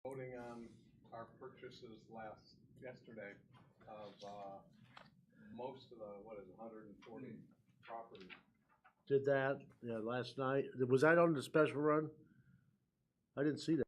Voting on our purchases yesterday of, most of the, what is it, 140 properties. Did that, yeah, last night. Was that on the special run? I didn't see that.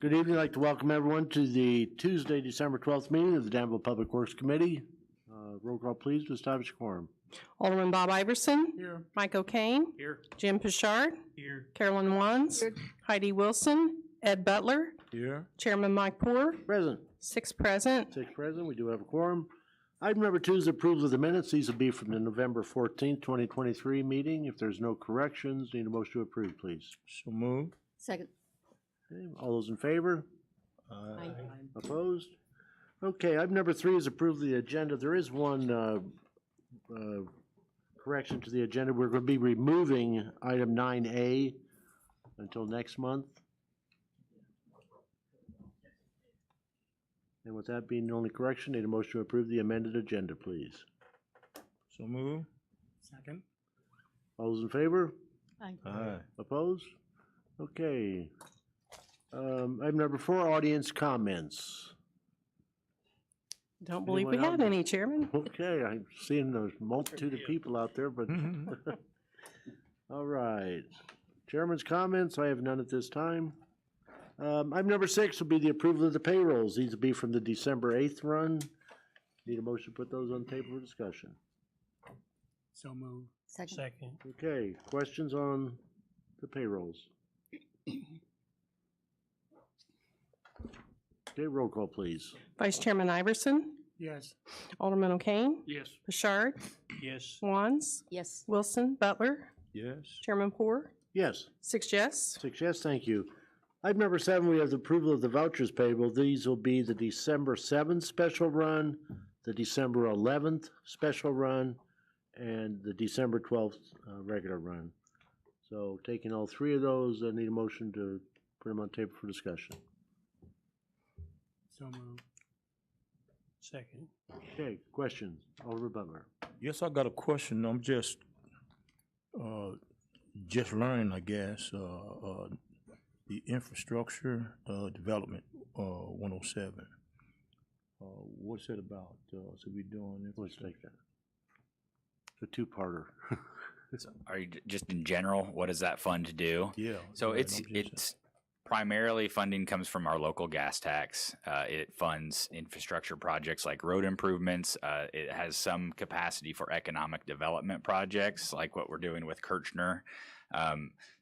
Good evening. I'd like to welcome everyone to the Tuesday, December 12th meeting of the Danville Public Works Committee. Roll call, please, to establish quorum. Alderman Bob Iverson. Here. Mike O'Kane. Here. Jim Pichard. Here. Carolyn Wands. Heidi Wilson. Ed Butler. Here. Chairman Mike Poor. Present. 6 present. 6 present. We do have a quorum. Item number 2 is approval of the minutes. These will be from the November 14th, 2023 meeting. If there's no corrections, need a motion to approve, please. So move. Second. Okay, all those in favor? Aye. Opposed? Okay, item number 3 is approve the agenda. There is one correction to the agenda. We're going to be removing item 9A until next month. And with that being the only correction, need a motion to approve the amended agenda, please. So move. Second. All those in favor? Aye. Aye. Opposed? Okay. Item number 4, audience comments. Don't believe we Anyone have out? any, Chairman. Okay, I'm seeing a multitude of people out there, but, all right. Chairman's comments, I have none at this time. Item number 6 will be the approval of the payrolls. These will be from the December 8th run. Need a motion to put those on the table for discussion. So move. Second. Second. Okay, questions on the payrolls? Okay, roll call, please. Vice Chairman Iverson. Yes. Alderman O'Kane. Yes. Pichard. Yes. Wands. Yes. Wilson. Butler. Yes. Chairman Poor. Yes. 6 yes. 6 yes, thank you. Item number 7, we have the approval of the vouchers payable. These will be the December 7th special run, the December 11th special run, and the December 12th regular run. So taking all 3 of those, I need a motion to put them on table for discussion. So move. Second. Okay, questions? Alderman Butler. Yes, I got a question. I'm just learning, I guess, the infrastructure development 107. What's that about? So we doing Let's take that. It's a 2-parter. So are you just in general, what does that fund do? Yeah. So yeah, it's I'm just- it's primarily funding comes from our local gas tax. It funds infrastructure projects like road improvements. It has some capacity for economic development projects like what we're doing with Kirchner.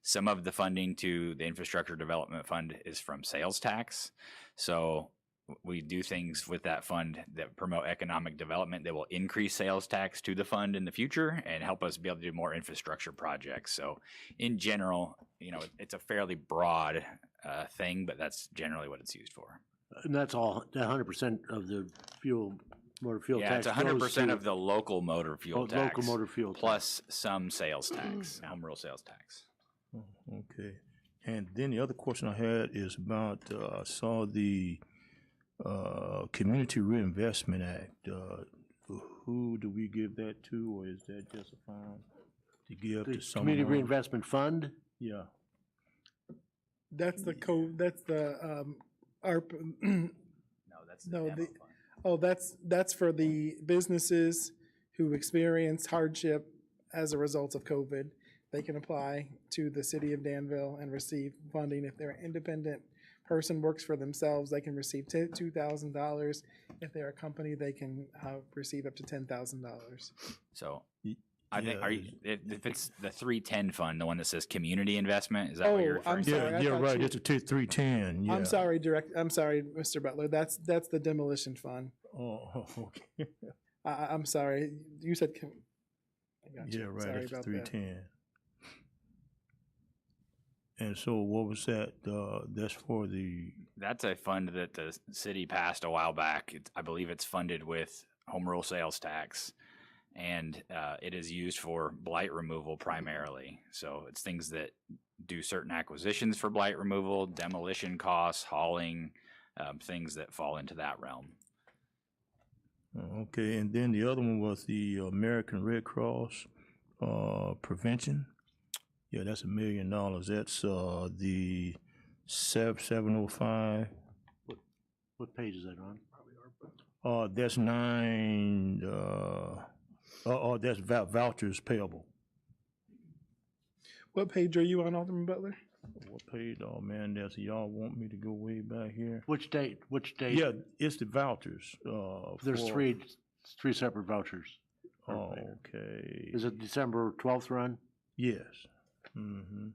Some of the funding to the infrastructure development fund is from sales tax. So we do things with that fund that promote economic development that will increase sales tax to the fund in the future and help us be able to do more infrastructure projects. So in general, it's a fairly broad thing, but that's generally what it's used for. And that's all, 100% of the motor fuel Yeah, tax. it's 100% of the local motor fuel tax. Local motor fuel tax. Plus some sales tax, home rule sales tax. Oh, okay. And then the other question I had is about, I saw the Community Reinvestment Act. Who do we give that to, or is that just a fund to give The to someone? Community Reinvestment Fund? Yeah. That's the code, that's the, ARP, No, that's No, demo the- fund. oh, that's for the businesses who experience hardship as a result of COVID. They can apply to the city of Danville and receive funding. If they're an independent person, works for themselves, they can receive $2,000. If they're a company, they can receive up to $10,000. So Y- I think, yeah, are you, if it's the 310 fund, the one that says community investment, is that what you're Oh, I'm referring to? sorry. Yeah, I yeah, thought right. you- It's a 310. Yeah. I'm sorry, Mr. Butler. That's the demolition fund. Oh, okay. I'm sorry. You said. I got you. Yeah, right. Sorry It's about that. 310. And so what was that? That's for the, That's a fund that the city passed a while back. I believe it's funded with home rule sales tax, and it is used for blight removal primarily. So it's things that do certain acquisitions for blight removal, demolition costs, hauling, things that fall into that realm. okay. And then the other one was the American Red Cross prevention. Yeah, that's $1 million. That's the 705. What page is that on? That's 9. That's vouchers payable. What page are you on, Alderman Butler? What page? Oh, man, y'all want me to go way back here? Which date? Yeah, it's the vouchers, There's for- three separate vouchers. Oh, okay. Is it December 12th run? Yes. Mm-hmm.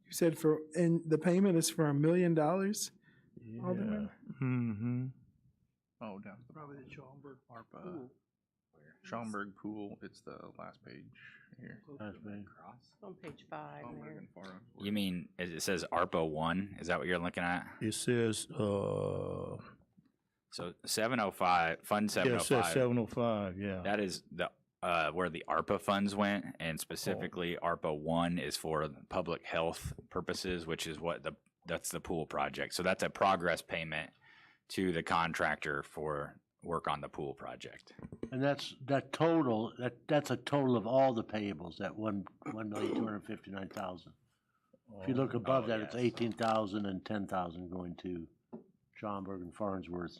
You said and the payment is for $1 million? Yeah. Alderman? Mm-hmm. Oh, down. Probably the Schaumburg. ARPA. Schaumburg Pool, it's the last page here. Last page. On page 5 there. You mean, it says ARPA 1? Is that what you're looking at? It says, So 705, Fund yeah, it says 705, 705, yeah. that is the where the ARPA funds went, and specifically ARPA 1 is for public health purposes, which is that's the pool project. So that's a progress payment to the contractor for work on the pool project. And that's a total of all the payables, that 1,259,000. If you look above that, it's 18,000 and 10,000 going to Schaumburg and Farnsworth.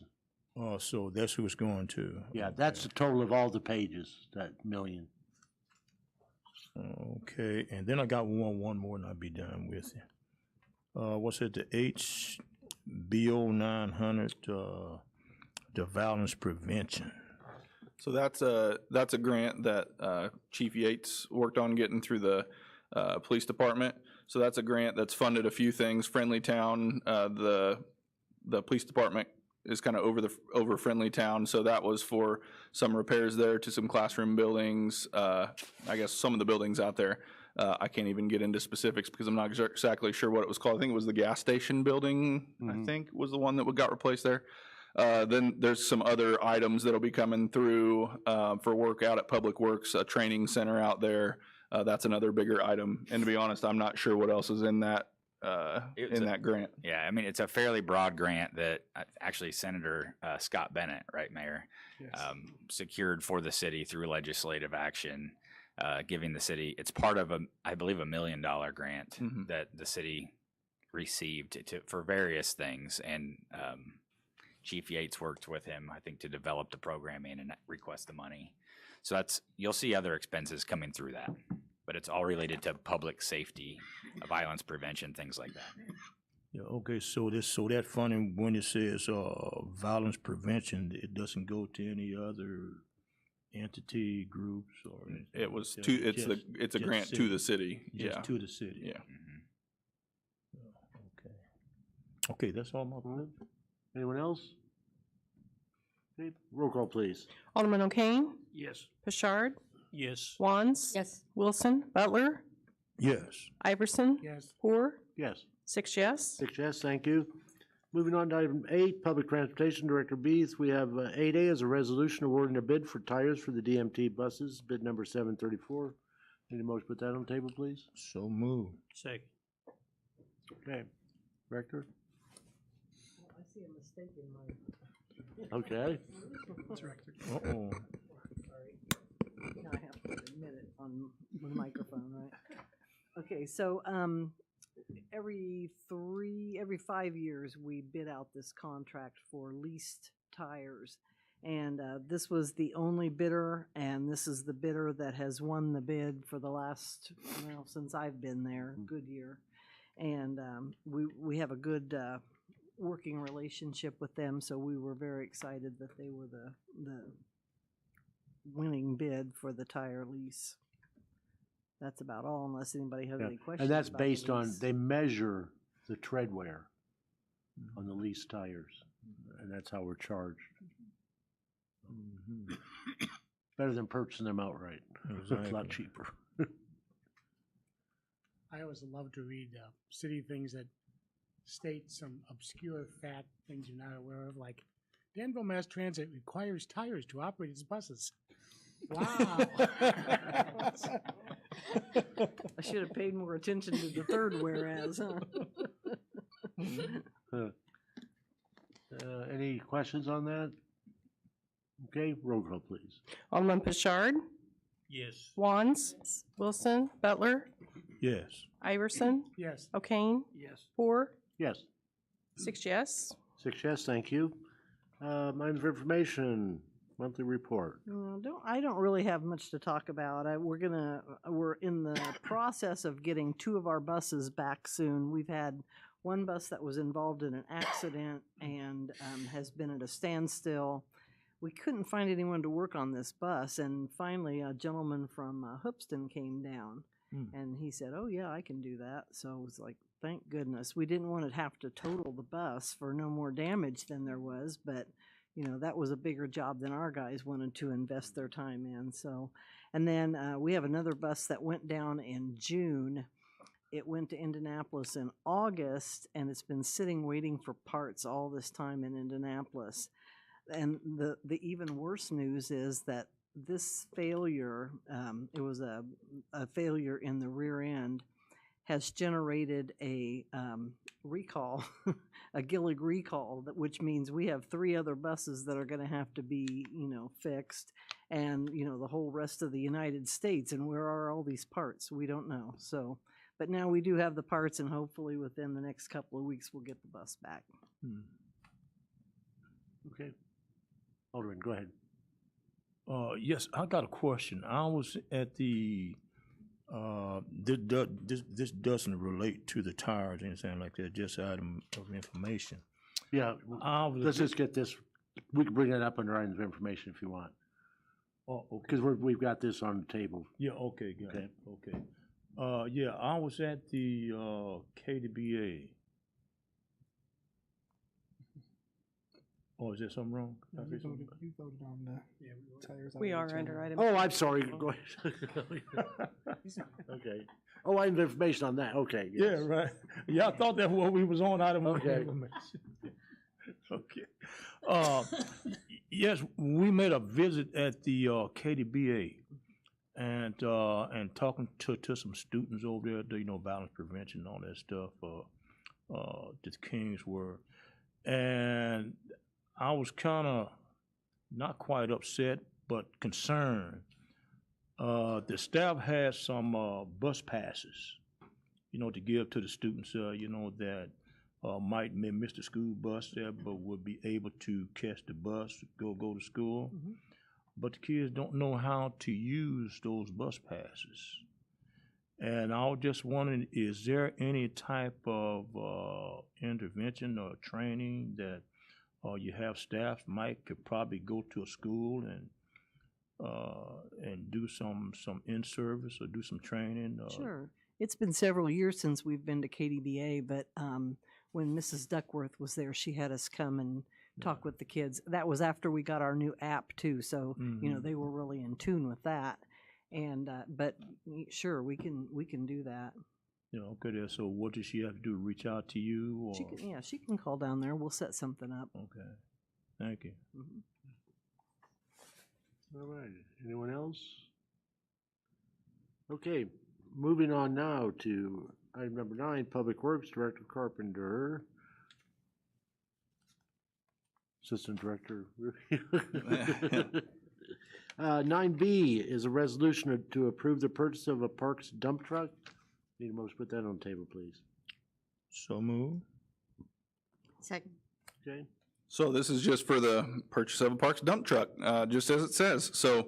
Oh, so that's who it's going to. Yeah, that's the total of all the pages, that million. Okay, and then I got one more and I'll be done with it. What's it, the HBO 900, the violence prevention? So that's a grant that Chief Yates worked on getting through the police department. So that's a grant that's funded a few things. Friendly Town, the police department is kind of over Friendly Town, so that was for some repairs there to some classroom buildings. I guess some of the buildings out there. I can't even get into specifics because I'm not exactly sure what it was called. I think it was the gas station building. I think was the one that got replaced there. Then there's some other items that'll be coming through for work out at Public Works, a training center out there. That's another bigger item. And to be honest, I'm not sure what else is in that that grant. Yeah, I mean, it's a fairly broad grant that actually Senator Scott Bennett, right, Mayor, secured for the city through legislative action, giving the city, it's part of I believe, $1 million grant that the city received for various things. And Chief Yates worked with him, I think, to develop the programming and request the money. So you'll see other expenses coming through that, but it's all related to public safety, violence prevention, things like that. Yeah, okay, so that funding, when it says violence prevention, it doesn't go to any other entity, groups, or? It was just- it's a just grant city. to the city. Just Yeah. to the city? Yeah. Okay. Okay, that's all my. Anyone else? Okay, roll call, please. Alderman O'Kane, Yes. Pashard, Yes. Wands. Yes. Wilson, Butler, Yes. Iverson, Yes. Hoare, Yes. 6 yes. 6 yes, thank you. Moving on to item 8, Public Transportation Director Beeth. We have 8A as a resolution awarding a bid for tires for the DMT buses, bid number 734. Need a motion to put that on the table, please? So moved. Second. Okay. Director? I see a mistake in my. Okay. Director. Uh-oh. Sorry. Now I have to admit it on the microphone, right? Okay, so, every 5 years, we bid out this contract for leased tires. And, this was the only bidder, and this is the bidder that has won the bid for the last, since I've been there, Goodyear. And, we have a good, working relationship with them, so we were very excited that they were the winning bid for the tire lease. That's about all, unless anybody has Yeah. any questions. And that's about the based on, lease. they measure the tread wear on the leased tires, and that's how we're charged. Mhm. Better than purchasing them outright. It's a lot Exactly. cheaper. I always love to read city things that state some obscure fact, things you're not aware of, like Danville Mass Transit requires tires to operate its buses. Wow. I should have paid more attention to the third whereas, huh? Any questions on that? Okay, roll call, please. Alderman Pashard, Yes. Wands, Wilson, Butler, Yes. Iverson, Yes. O'Kane, Yes. Hoare, Yes. 6 yes. 6 yes, thank you. Items for information. monthly report. I don't really have much to talk about. We're in the process of getting 2 of our buses back soon. We've had one bus that was involved in an accident and has been at a standstill. We couldn't find anyone to work on this bus, and finally a gentleman from Hoopston came down, and he said, "Oh yeah, I can do that." So it was like, thank goodness. We didn't want to have to total the bus for no more damage than there was, but you know, that was a bigger job than our guys wanted to invest their time in. So, and then we have another bus that went down in June. It went to Indianapolis in August, and it's been sitting waiting for parts all this time in Indianapolis. And the even worse news is that this failure, it was a failure in the rear end, has generated a recall, a Gillig recall, which means we have 3 other buses that are going to have to be, you know, fixed, and you know, the whole rest of the United States. And where are all these parts? We don't know. So, but now we do have the parts, and hopefully within the next couple of weeks we'll get the bus back. Okay. Alderman, go ahead. Yes, I got a question. I was at the, this doesn't relate to the tires or anything like that, just item of information. Yeah, I was let's just get this, we can bring that up under items of information if you want, Oh, okay. because we've got this on the table. Yeah, okay, got Okay. it, okay. Yeah, I was at the, KDBA. Oh, is there something wrong? Did I say something? You voted on the tires. We on are the under agenda. item. Oh, I'm sorry, go ahead. Okay. Oh, item of information on that, okay. Yeah, Yes. right. Yeah, I thought that's what we was on, item of Okay. information. Okay. Yes, we made a visit at the KDBA and talking to some students over there, you know, violence prevention and all that stuff, the Kings were. And I was kind of not quite upset, but concerned. The staff had some bus passes, you know, to give to the students, you know, that might miss the school bus there, but would be able to catch the bus, go to school. Mhm. But the kids don't know how to use those bus passes. And I was just wondering, is there any type of intervention or training that you have staff could probably go to a school and do some in-service or do some training? Sure. It's been several years since we've been to KDBA, but when Mrs. Duckworth was there, she had us come and talk with the kids. That was after we got our new app too, so you know, they were really in tune with that. And but sure, we can do that. You know, okay, so what does she have to do? Reach out to you? Or? She can call down there. We'll set something up. Okay, thank you. Mhm. All right, anyone else? Okay, moving on now to item number 9, Public Works Director Carpenter. Assistant Director. 9B is a resolution to approve the purchase of a Parks dump truck. Need a motion to put that on the table, please. So move. Second. Okay, So this is just for the purchase of a Parks dump truck, just as it says. So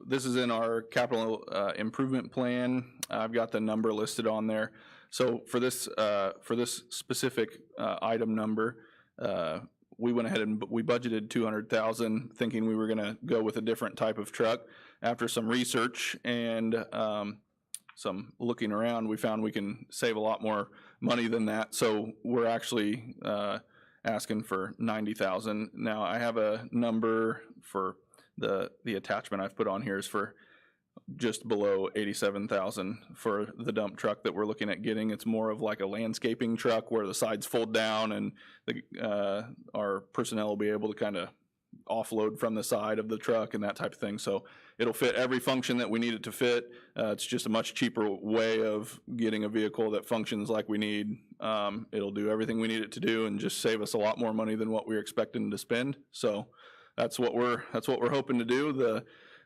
this is in our capital improvement plan. I've got the number listed on there. So for this specific item number, we went ahead and we budgeted $200,000, thinking we were going to go with a different type of truck. After some research and some looking around, we found we can save a lot more money than that. So we're actually asking for $90,000. Now I have a number for the attachment I've put on here is for just below $87,000 for the dump truck that we're looking at getting. It's more of like a landscaping truck where the sides fold down and our personnel will be able to kind of offload from the side of the truck and that type of thing. So it'll fit every function that we need it to fit. It's just a much cheaper way of getting a vehicle that functions like we need. It'll do everything we need it to do and just save us a lot more money than what we were expecting to spend. So that's what we're hoping to do.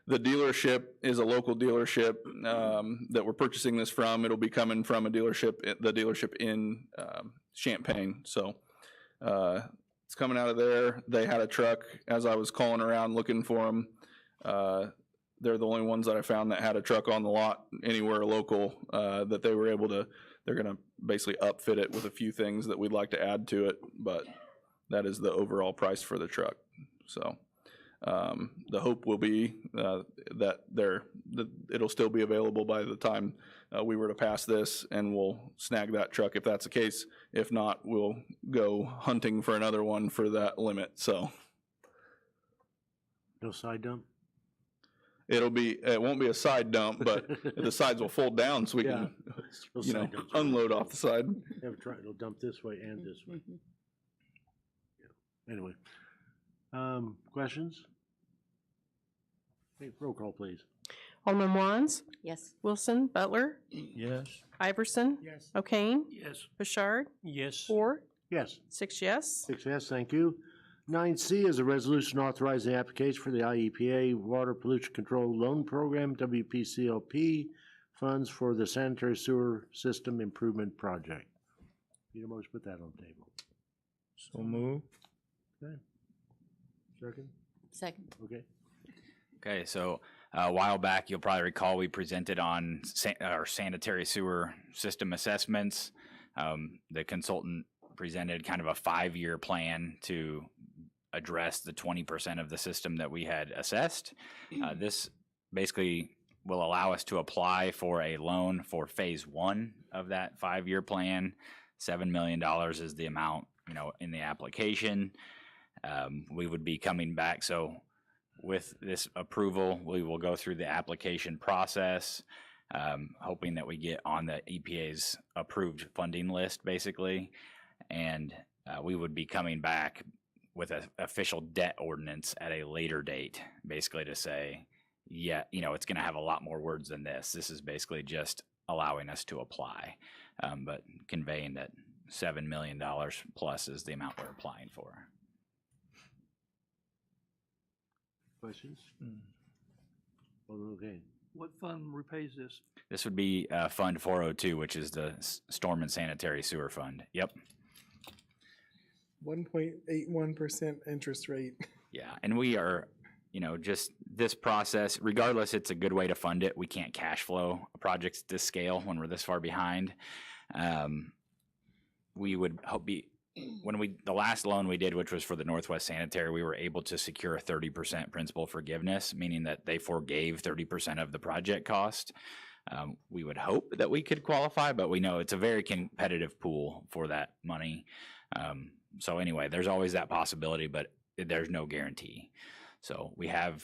The dealership is a local dealership that we're purchasing this from. It'll be coming from the dealership in Champaign. So It's coming out of there. They had a truck as I was calling around looking for them. They're the only ones that I found that had a truck on the lot anywhere local, that they were able to, they're gonna basically upfit it with a few things that we'd like to add to it, but that is the overall price for the truck. So, the hope will be, that it'll still be available by the time, we were to pass this, and we'll snag that truck if that's the case. If not, we'll go hunting for another one for that limit, so. No side dump? It won't be a side dump, but the sides will fold down so we can, No you know, side dumps. unload off the side. Have a truck, it'll dump this way and this way. Yeah. Anyway, questions? Okay, roll call, please. Alderman Wands, Yes. Wilson, Butler, Yes. Iverson, Yes. O'Kane, Yes. Bouchard, Yes. 4, Yes. 6 yes. 6 yes, thank you. 9C is a resolution authorizing the application for the IEPA Water Pollution Control Loan Program, WPCLP, funds for the sanitary sewer system improvement project. Need a motion to put that on the table. So move. Okay. Second? Second. Okay. Okay, so a while back, you'll probably recall we presented on our sanitary sewer system assessments. The consultant presented kind of a 5-year plan to address the 20% of the system that we had assessed. This basically will allow us to apply for a loan for phase 1 of that 5-year plan. $7 million is the amount, in the application. We would be coming back. So with this approval, we will go through the application process, hoping that we get on the EPA's approved funding list, basically. And we would be coming back with an official debt ordinance at a later date, basically to say, yeah, it's going to have a lot more words than this. This is basically just allowing us to apply, but conveying that $7 million plus is the amount we're applying for. Questions? Okay. What fund repays this? This would be Fund 402, which is the Storm and Sanitary Sewer Fund. Yep. 1.81% interest rate. Yeah, and we are, just this process, regardless, it's a good way to fund it. We can't cash flow projects this scale when we're this far behind. We would hope the last loan we did, which was for the Northwest Sanitary, we were able to secure a 30% principal forgiveness, meaning that they forgave 30% of the project cost. We would hope that we could qualify, but we know it's a very competitive pool for that money. So anyway, there's always that possibility, but there's no guarantee. So we have,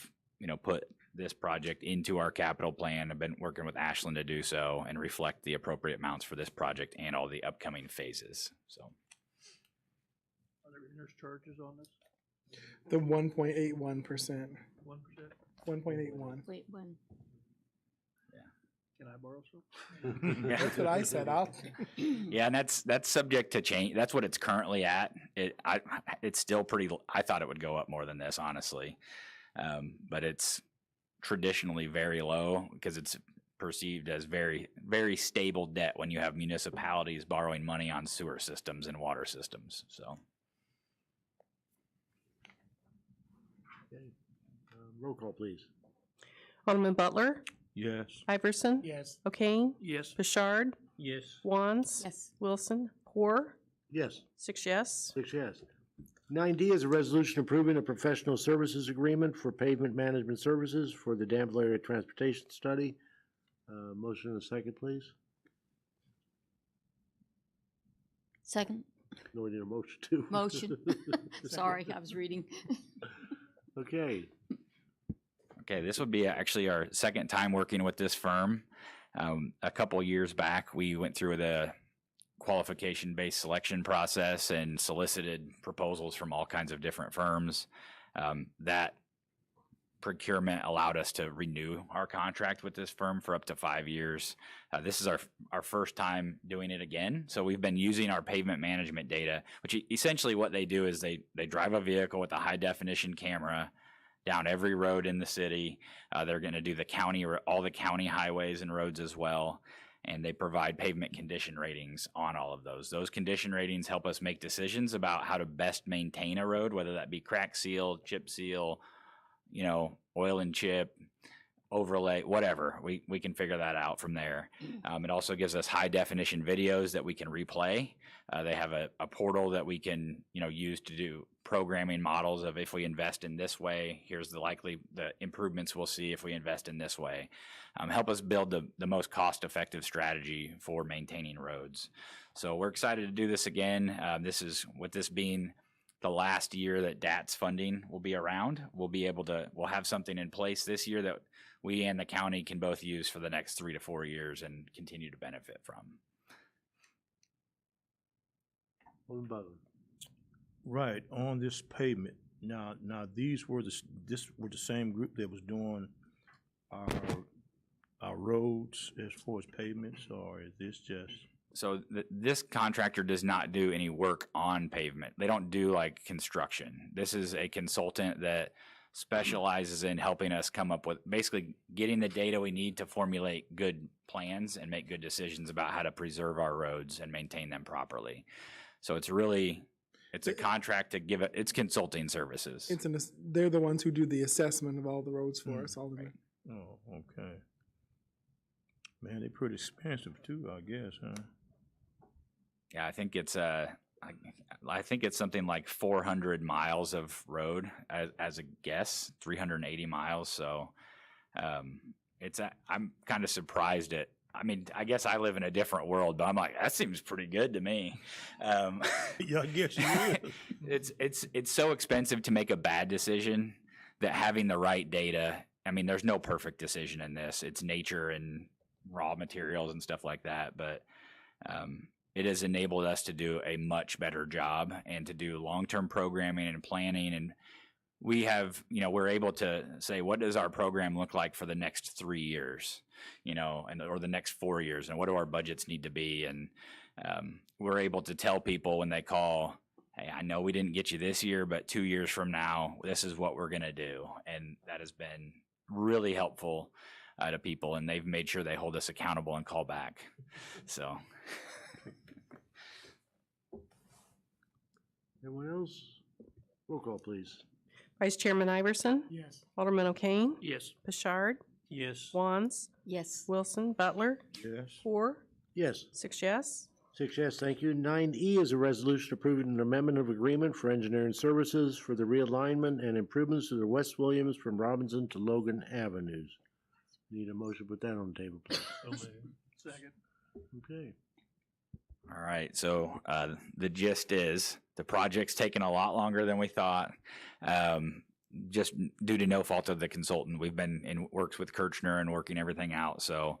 put this project into our capital plan. I've been working with Ashland to do so and reflect the appropriate amounts for this project and all the upcoming phases. So. Are there interest charges on this? The 1.81%. 1%? 1.81. Wait, when? Can I borrow some? That's what I said. Yeah, and that's subject to change. That's what it's currently at. It's still pretty. I thought it would go up more than this, honestly, but it's traditionally very low because it's perceived as very, very stable debt when you have municipalities borrowing money on sewer systems and water systems. So, Okay. Roll call, please. Alderman Butler, Yes. Iverson, Yes. O'Kane, Yes. Bouchard, Yes. Wands, Yes. Wilson, Poor, Yes. 6 yes. 6 yes. 9D is a resolution approving a professional services agreement for pavement management services for the Danville Area Transportation Study. Motion and a second, please. Second. No, we need a motion too. Motion. Sorry, I was reading. Okay. okay, this would be actually our second time working with this firm. A couple years back, we went through the qualification-based selection process and solicited proposals from all kinds of different firms. That procurement allowed us to renew our contract with this firm for up to 5 years. This is our first time doing it again. So we've been using our pavement management data, which essentially what they do is they drive a vehicle with a high definition camera down every road in the city. They're going to do all the county highways and roads as well. and they provide pavement condition ratings on all of those. Those condition ratings help us make decisions about how to best maintain a road, whether that be crack seal, chip seal, oil and chip, overlay, whatever. We can figure that out from there. It also gives us high definition videos that we can replay. They have a portal that we can use to do programming models of, if we invest in this way, here's the improvements we'll see if we invest in this way. Help us build the most cost-effective strategy for maintaining roads. So we're excited to do this again. This being the last year that DATS funding will be around, we'll have something in place this year that we and the county can both use for the next 3 to 4 years and continue to benefit from. Alderman Butler. Right, on this pavement, now this were the same group that was doing our roads as far as pavements, or is this just? So this contractor does not do any work on pavement. They don't do like construction. This is a consultant that specializes in helping us come up with basically getting the data we need to formulate good plans and make good decisions about how to preserve our roads and maintain them properly. So it's a contract to give it's consulting services. They're the ones who do the assessment of all the roads for us, Alderman. Oh, okay. Man, they're pretty expensive too, I guess, huh? Yeah, I think it's something like 400 miles of road as a guess, 380 miles. So I'm kind of surprised at. I mean, I guess I live in a different world, but I'm like, that seems pretty good to me. Yeah, I guess you is. It's so expensive to make a bad decision that having the right data. I mean, there's no perfect decision in this. It's nature and raw materials and stuff like that, but it has enabled us to do a much better job and to do long-term programming and planning. And we have, we're able to say, what does our program look like for the next 3 years, or the next 4 years, and what do our budgets need to be? And we're able to tell people when they call, hey, I know we didn't get you this year, but 2 years from now, this is what we're going to do. And that has been really helpful to people, and they've made sure they hold us accountable and call back. So. Anyone else? Roll call, please. Vice Chairman Iverson, Yes. Alderman O'Kane, Yes. Bouchard, Yes. Wands, Yes. Wilson, Butler, Yes. 4, Yes. 6 yes. 6 yes, thank you. 9E is a resolution approving an amendment of agreement for engineering services for the realignment and improvements to the West Williams from Robinson to Logan Avenues. Need a motion to put that on the table, please. Second. Okay. All right, so the gist is the project's taken a lot longer than we thought, just due to no fault of the consultant. We've been in works with Kirchner and working everything out. So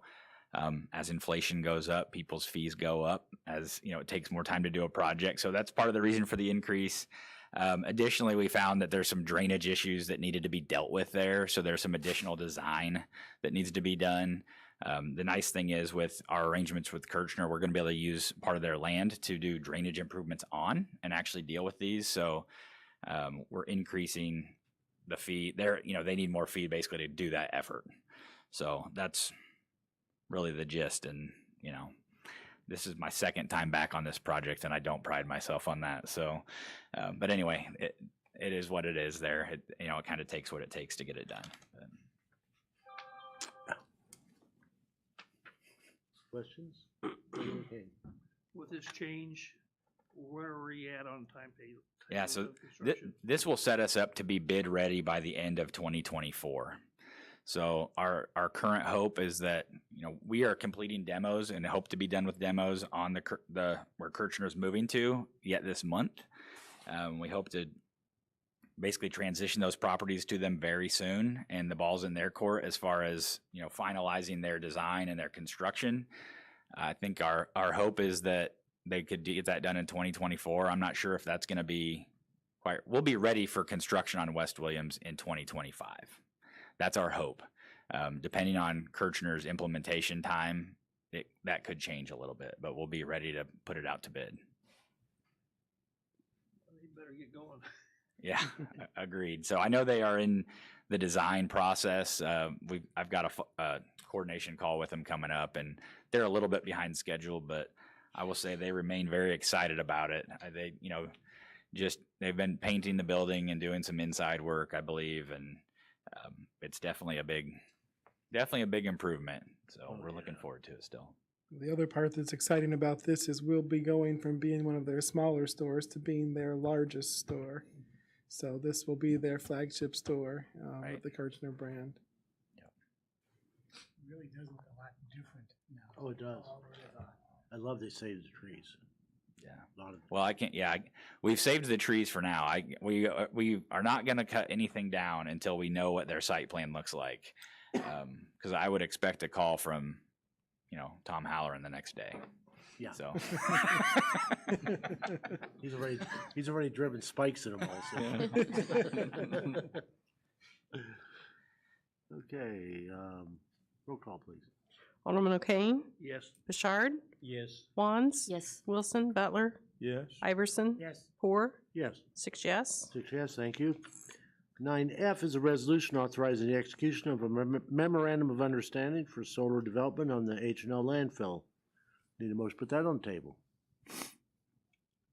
as inflation goes up, people's fees go up. As it takes more time to do a project. So that's part of the reason for the increase. Additionally, we found that there's some drainage issues that needed to be dealt with there. So there's some additional design that needs to be done. The nice thing is with our arrangements with Kirchner, we're going to be able to use part of their land to do drainage improvements on and actually deal with these. So we're increasing the fee. They need more fee basically to do that effort. So that's really the gist. And, this is my second time back on this project, and I don't pride myself on that. So, but anyway, it is what it is there. It kind of takes what it takes to get it done. Questions? Okay. With this change, where are we at on timetable? Yeah, so this will set us up to be bid ready by the end of 2024. So our current hope is that we are completing demos and hope to be done with demos on the where Kirchner's moving to yet this month. We hope to basically transition those properties to them very soon, and the ball's in their court as far as finalizing their design and their construction. I think our hope is that they could get that done in 2024. I'm not sure if that's going to be quite. We'll be ready for construction on West Williams in 2025. That's our hope. Depending on Kirchner's implementation time, that could change a little bit, but we'll be ready to put it out to bid. You better get going. Yeah, agreed. So I know they are in the design process. I've got a coordination call with them coming up, and they're a little bit behind schedule, but I will say they remain very excited about it. They, you know, they've been painting the building and doing some inside work, I believe, and it's definitely a big improvement. So we're looking forward to it still. The other part that's exciting about this is we'll be going from being one of their smaller stores to being their largest store. So this will be their flagship store Right. with the Kirchner brand. It really does look a lot different now. Oh, it does. I love they save the trees. Yeah. A lot of, Well, I can't. Yeah, we've saved the trees for now. We are not going to cut anything down until we know what their site plan looks like. Because I would expect a call from, you know, Tom Halloran the next day. yeah. So He's already driven spikes in them also. Okay, roll call, please. Alderman O'Kane, Yes. Bouchard, Yes. Wands, Yes. Wilson, Butler, Yes. Iverson, Yes. Poor, Yes. 6 yes. 6 yes, thank you. 9F is a resolution authorizing the execution of a memorandum of understanding for solar development on the H&L landfill. Need a motion to put that on the table.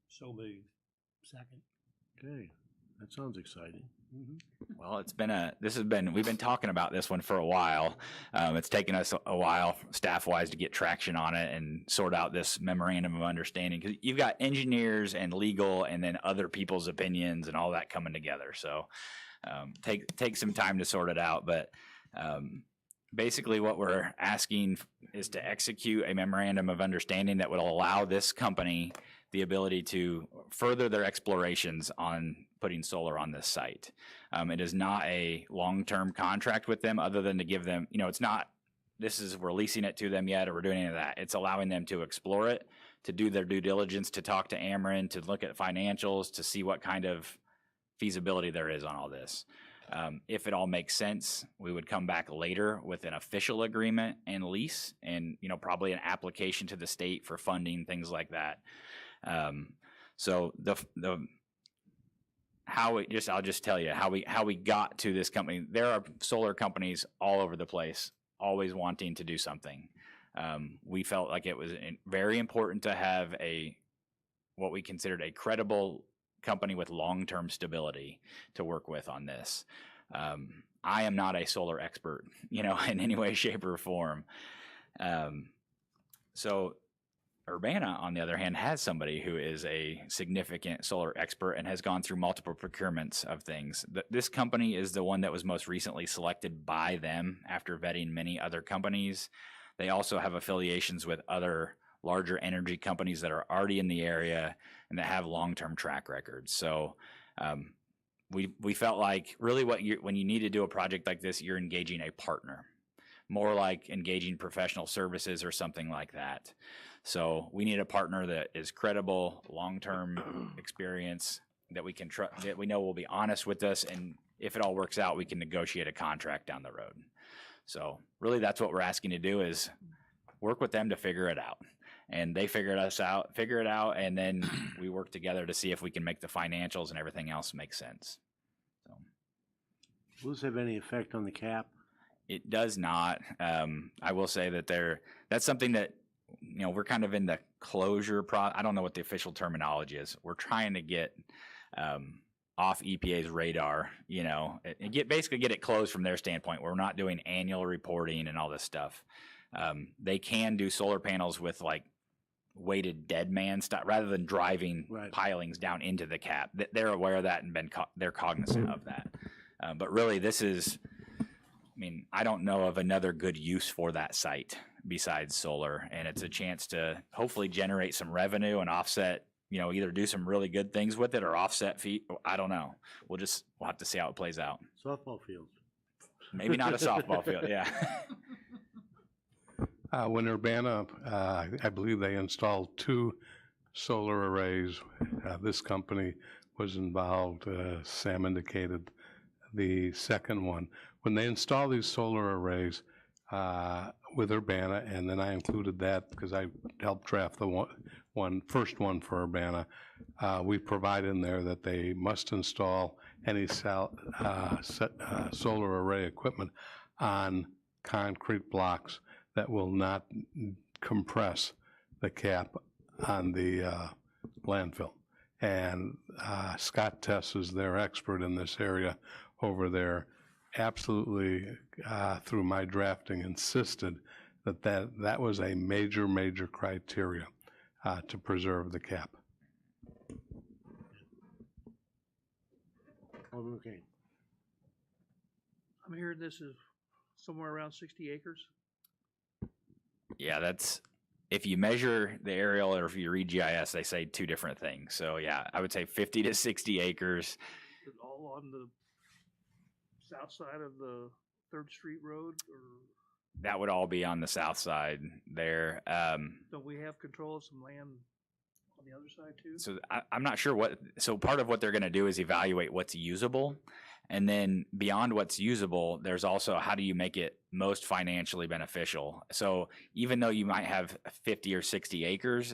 So moved. Second. Okay, that sounds exciting. well, we've been talking about this one for a while. It's taken us a while, staff-wise, to get traction on it and sort out this memorandum of understanding, because you've got engineers and legal and then other people's opinions and all that coming together. So take some time to sort it out. But basically what we're asking is to execute a memorandum of understanding that would allow this company the ability to further their explorations on putting solar on this site. It is not a long-term contract with them, other than to give them, you know, it's not, we're leasing it to them yet, or we're doing any of that. It's allowing them to explore it, to do their due diligence, to talk to Ameren, to look at financials, to see what kind of feasibility there is on all this. If it all makes sense, we would come back later with an official agreement and lease, and, you know, probably an application to the state for funding, things like that. So I'll just tell you how we got to this company. There are solar companies all over the place, always wanting to do something. We felt like it was very important to have what we considered a credible company with long-term stability to work with on this. I am not a solar expert, you know, in any way, shape, or form. So Urbana, on the other hand, has somebody who is a significant solar expert and has gone through multiple procurements of things. This company is the one that was most recently selected by them after vetting many other companies. They also have affiliations with other larger energy companies that are already in the area and that have long-term track records. So we felt like really when you need to do a project like this, you're engaging a partner, more like engaging professional services or something like that. So we need a partner that is credible, long-term experience, that we can that we know will be honest with us, and if it all works out, we can negotiate a contract down the road. So really, that's what we're asking to do, is work with them to figure it out. And they figure it out, and then we work together to see if we can make the financials and everything else make sense. So, Will this have any effect on the cap? it does not. I will say that that's something that, you know, we're kind of in the closure I don't know what the official terminology is. We're trying to get off EPA's radar, you know, and basically get it closed from their standpoint. We're not doing annual reporting and all this stuff. They can do solar panels with like weighted dead man stuff rather than driving pilings down into the cap. They're aware of that and they're cognizant of that. But really, this is, I mean, I don't know of another good use for that site besides solar, and it's a chance to hopefully generate some revenue and offset, you know, either do some really good things with it or offset fee. I don't know. We'll have to see how it plays out. Softball field. Maybe not a softball field. Yeah. When Urbana, I believe they installed 2 solar arrays. This company was involved, Sam indicated the second one. When they install these solar arrays with Urbana, and then I included that because I helped draft the first one for Urbana, we provide in there that they must install any solar array equipment on concrete blocks that will not compress the cap on the landfill. And Scott Tess is their expert in this area over there. Absolutely, through my drafting, insisted that was a major criteria to preserve the cap. Alderman Kane. I'm hearing this is somewhere around 60 acres. Yeah, that's, if you measure the aerial or if you read GIS, they say two different things. So yeah, I would say 50 to 60 acres. Is it all on the south side of the 3rd Street Road, or That would all be on the south side there. don't we have control of some land on the other side too? So I'm not sure so part of what they're going to do is evaluate what's usable. And then beyond what's usable, there's also how do you make it most financially beneficial? So even though you might have 50 or 60 acres,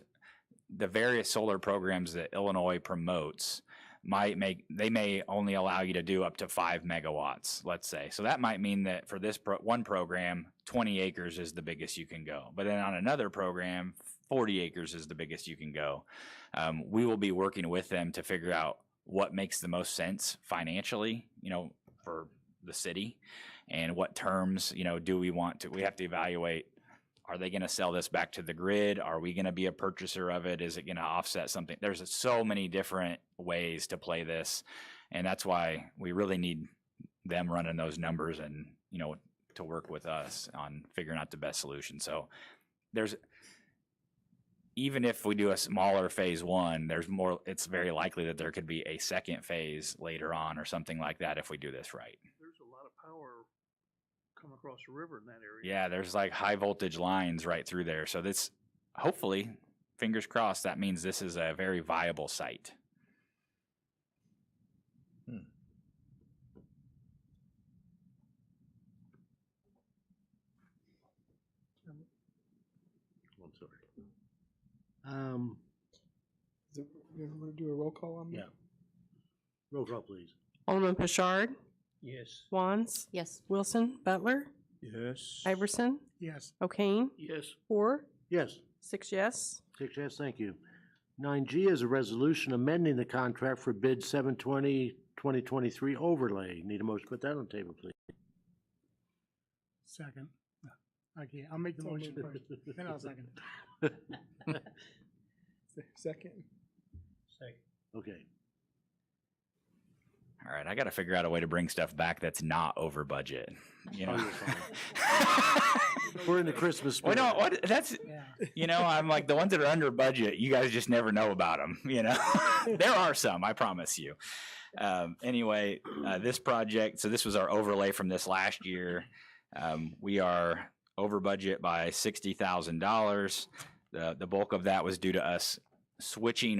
the various solar programs that Illinois promotes they may only allow you to do up to 5 megawatts, let's say. So that might mean that for this one program, 20 acres is the biggest you can go. But then on another program, 40 acres is the biggest you can go. We will be working with them to figure out what makes the most sense financially, for the city, and what terms, do we have to evaluate. Are they going to sell this back to the grid? Are we going to be a purchaser of it? Is it going to offset something? There's so many different ways to play this. And that's why we really need them running those numbers and, to work with us on figuring out the best solution. So even if we do a smaller phase 1, it's very likely that there could be a second phase later on or something like that if we do this right. There's a lot of power come across the river in that area. Yeah, there's like high voltage lines right through there. So this, hopefully, fingers crossed, that means this is a very viable site. I'm sorry. You want to do a roll call on that? Yeah. Roll call, please. Alderman Pashard, Yes. Wands, Yes. Wilson, Butler, Yes. Iverson, Yes. O'Kane, Yes. Orr, Yes. 6 yes. 6 yes, thank you. 9G is a resolution amending the contract for bid 720 2023 overlay. Need a motion to put that on the table, please. Second. Okay, I'll make the motion first, then I'll second it. Second. Okay. All right, I got to figure out a way to bring stuff back that's not over budget. Oh, you're fine. We're in the Christmas Well, spirit. no, what? That's, Yeah. I'm like the ones that are under budget, you guys just never know about them, There are some, I promise you. Anyway, this project, so this was our overlay from this last year. We are over budget by $60,000. The bulk of that was due to us switching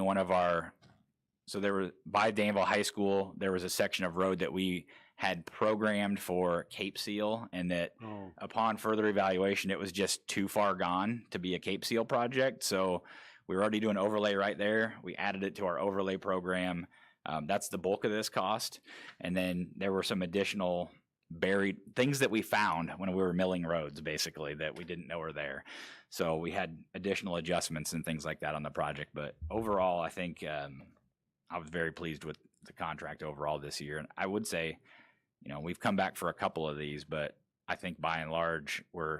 by Danville High School, there was a section of road that we had programmed for Cape Seal, and that upon further evaluation, it was just too far gone to be a Cape Seal project. So we were already doing overlay right there. We added it to our overlay program. That's the bulk of this cost. And then there were some additional buried things that we found when we were milling roads, basically, that we didn't know were there. So we had additional adjustments and things like that on the project. But overall, I think I was very pleased with the contract overall this year. And I would say, we've come back for a couple of these, but I think by and large, we're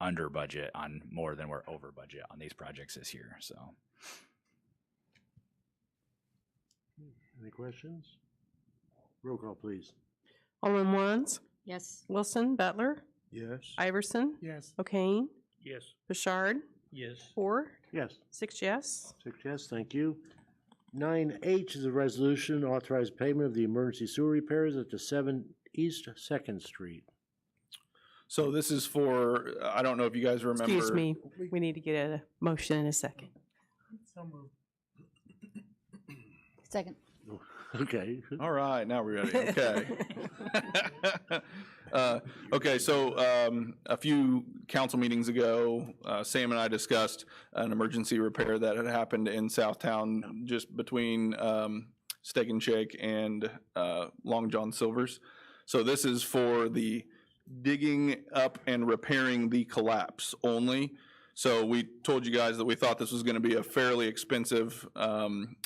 under budget on more than we're over budget on these projects this year. So. Any questions? Roll call, please. Alderman Wands, Yes. Wilson, Butler, Yes. Iverson, Yes. O'Kane, Yes. Bouchard, Yes. Orr, Yes. 6 yes. 6 yes, thank you. 9H is a resolution authorized payment of the emergency sewer repairs at the 7 East 2nd Street. So this is for, I don't know if you guys remember. Excuse me, we need to get a motion in a second. So moved. Second. Okay. All right, now we're ready. Okay. Okay, so a few council meetings ago, Sam and I discussed an emergency repair that had happened in Southtown just between Steak and Shake and Long John Silver's. So this is for the digging up and repairing the collapse only. So we told you guys that we thought this was going to be a fairly expensive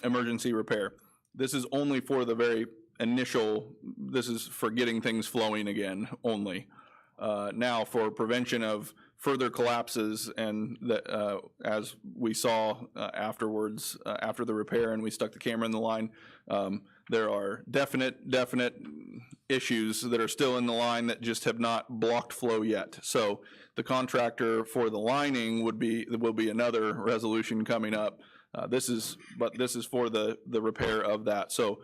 emergency repair. This is only for the very initial, this is for getting things flowing again only. Now for prevention of further collapses, and that as we saw afterwards, after the repair and we stuck the camera in the line, there are definite issues that are still in the line that just have not blocked flow yet. So the contractor for the lining will be another resolution coming up. This is for the repair of that. So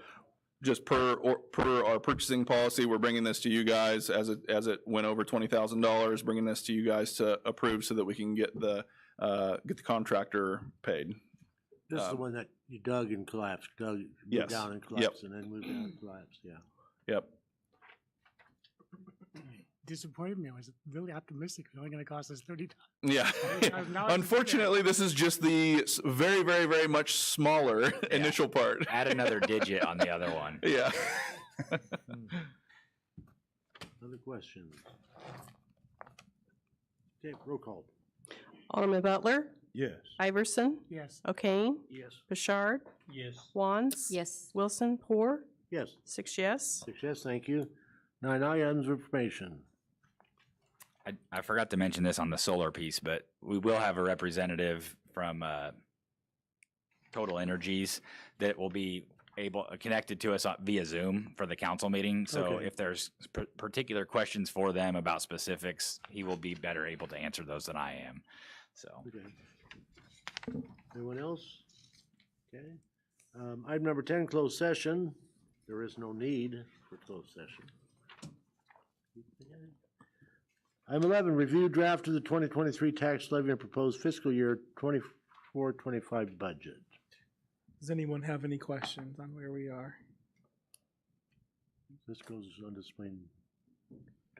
just per our purchasing policy, we're bringing this to you guys as it went over $20,000, bringing this to you guys to approve so that we can get the contractor paid. This is the one that you dug and collapsed, moved Yes. down and collapsed, and then moved down and collapsed, yeah. Yep. Disappointed me. I was really optimistic. It's only going to cost us $30,000. Yeah. Now Unfortunately, this is just the very, very, very much smaller initial part. Add another digit on the other one. Yeah. Other questions? Okay, roll call. Alderman Butler, Yes. Iverson, Yes. O'Kane, Yes. Bouchard, Yes. Wands. Yes. Wilson, Poor, Yes. 6 yes. 6 yes, thank you. 9 items of information. I forgot to mention this on the solar piece, but we will have a representative from Total Energies that will be connected to us via Zoom for the council meeting. So Okay. if there's particular questions for them about specifics, he will be better able to answer those than I am. So Okay. Anyone else? Okay. Item number 10, closed session. There is no need for closed session. Item 11, review draft of the 2023 tax levy and proposed fiscal year 24-25 budget. Does anyone have any questions on where we are? This goes on display,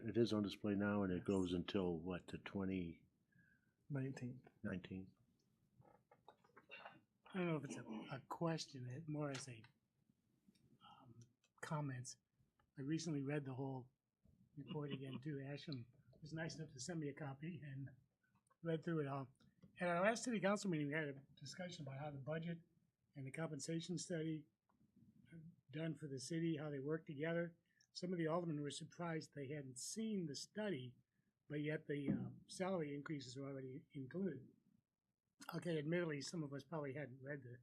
it is on display now, and it goes until what, the 2019? 19th. I don't know if it's a question, more as a comments. I recently read the whole report again too. Ashland was nice enough to send me a copy and read through it all. At our last city council meeting, we had a discussion about how the budget and the compensation study done for the city, how they work together. Some of the aldermen were surprised they hadn't seen the study, but yet the salary increases were already included. Okay, admittedly, some of us probably hadn't read the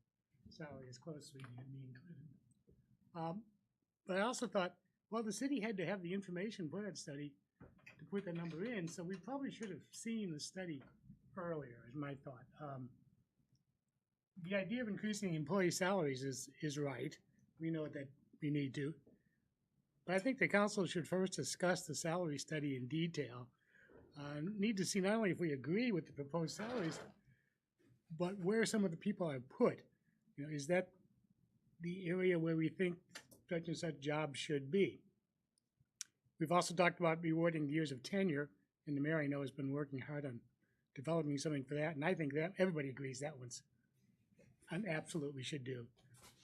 salary as closely as me included. But I also thought, well, the city had to have the information for that study to put that number in, so we probably should have seen the study earlier, is my thought. The idea of increasing employee salaries is right. We know that we need to. But I think the council should first discuss the salary study in detail. Need to see not only if we agree with the proposed salaries, but where some of the people are put. You know, is that the area where we think such and such jobs should be? We've also talked about rewarding the years of tenure, and the mayor I know has been working hard on developing something for that, and I think that everybody agrees that one's an absolute we should do.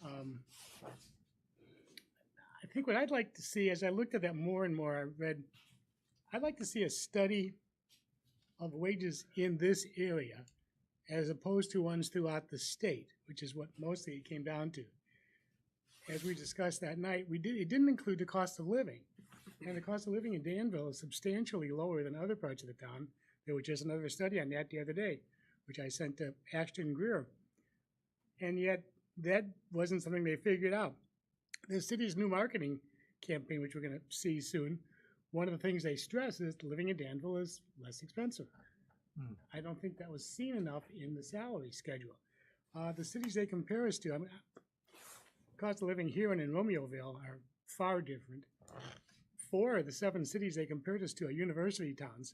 I think what I'd like to see, as I looked at that more and more, I'd like to see a study of wages in this area as opposed to ones throughout the state, which is what mostly it came down to. As we discussed that night, it didn't include the cost of living. And the cost of living in Danville is substantially lower than other parts of the town. There was just another study on that the other day, which I sent to Ashton Greer. And yet, that wasn't something they figured out. The city's new marketing campaign, which we're going to see soon, one of the things they stress is living in Danville is less expensive. I don't think that was seen enough in the salary schedule. The cities they compare us to, I mean, cost of living here and in Romeoville are far different. 4 of the 7 cities they compared us to are university towns.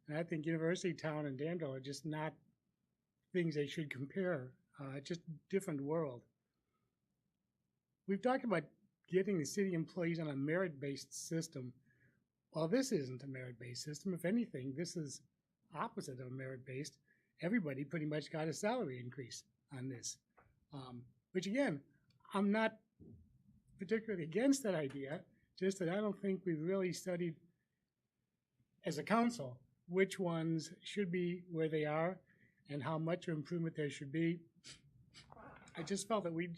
And I think University Town and Danville are just not things they should compare. Just different world. We've talked about getting the city employees on a merit-based system. Well, this isn't a merit-based system. If anything, this is opposite of a merit-based. Everybody pretty much got a salary increase on this. Which again, I'm not particularly against that idea, just that I don't think we've really studied as a council, which ones should be where they are and how much improvement there should be. I just felt that we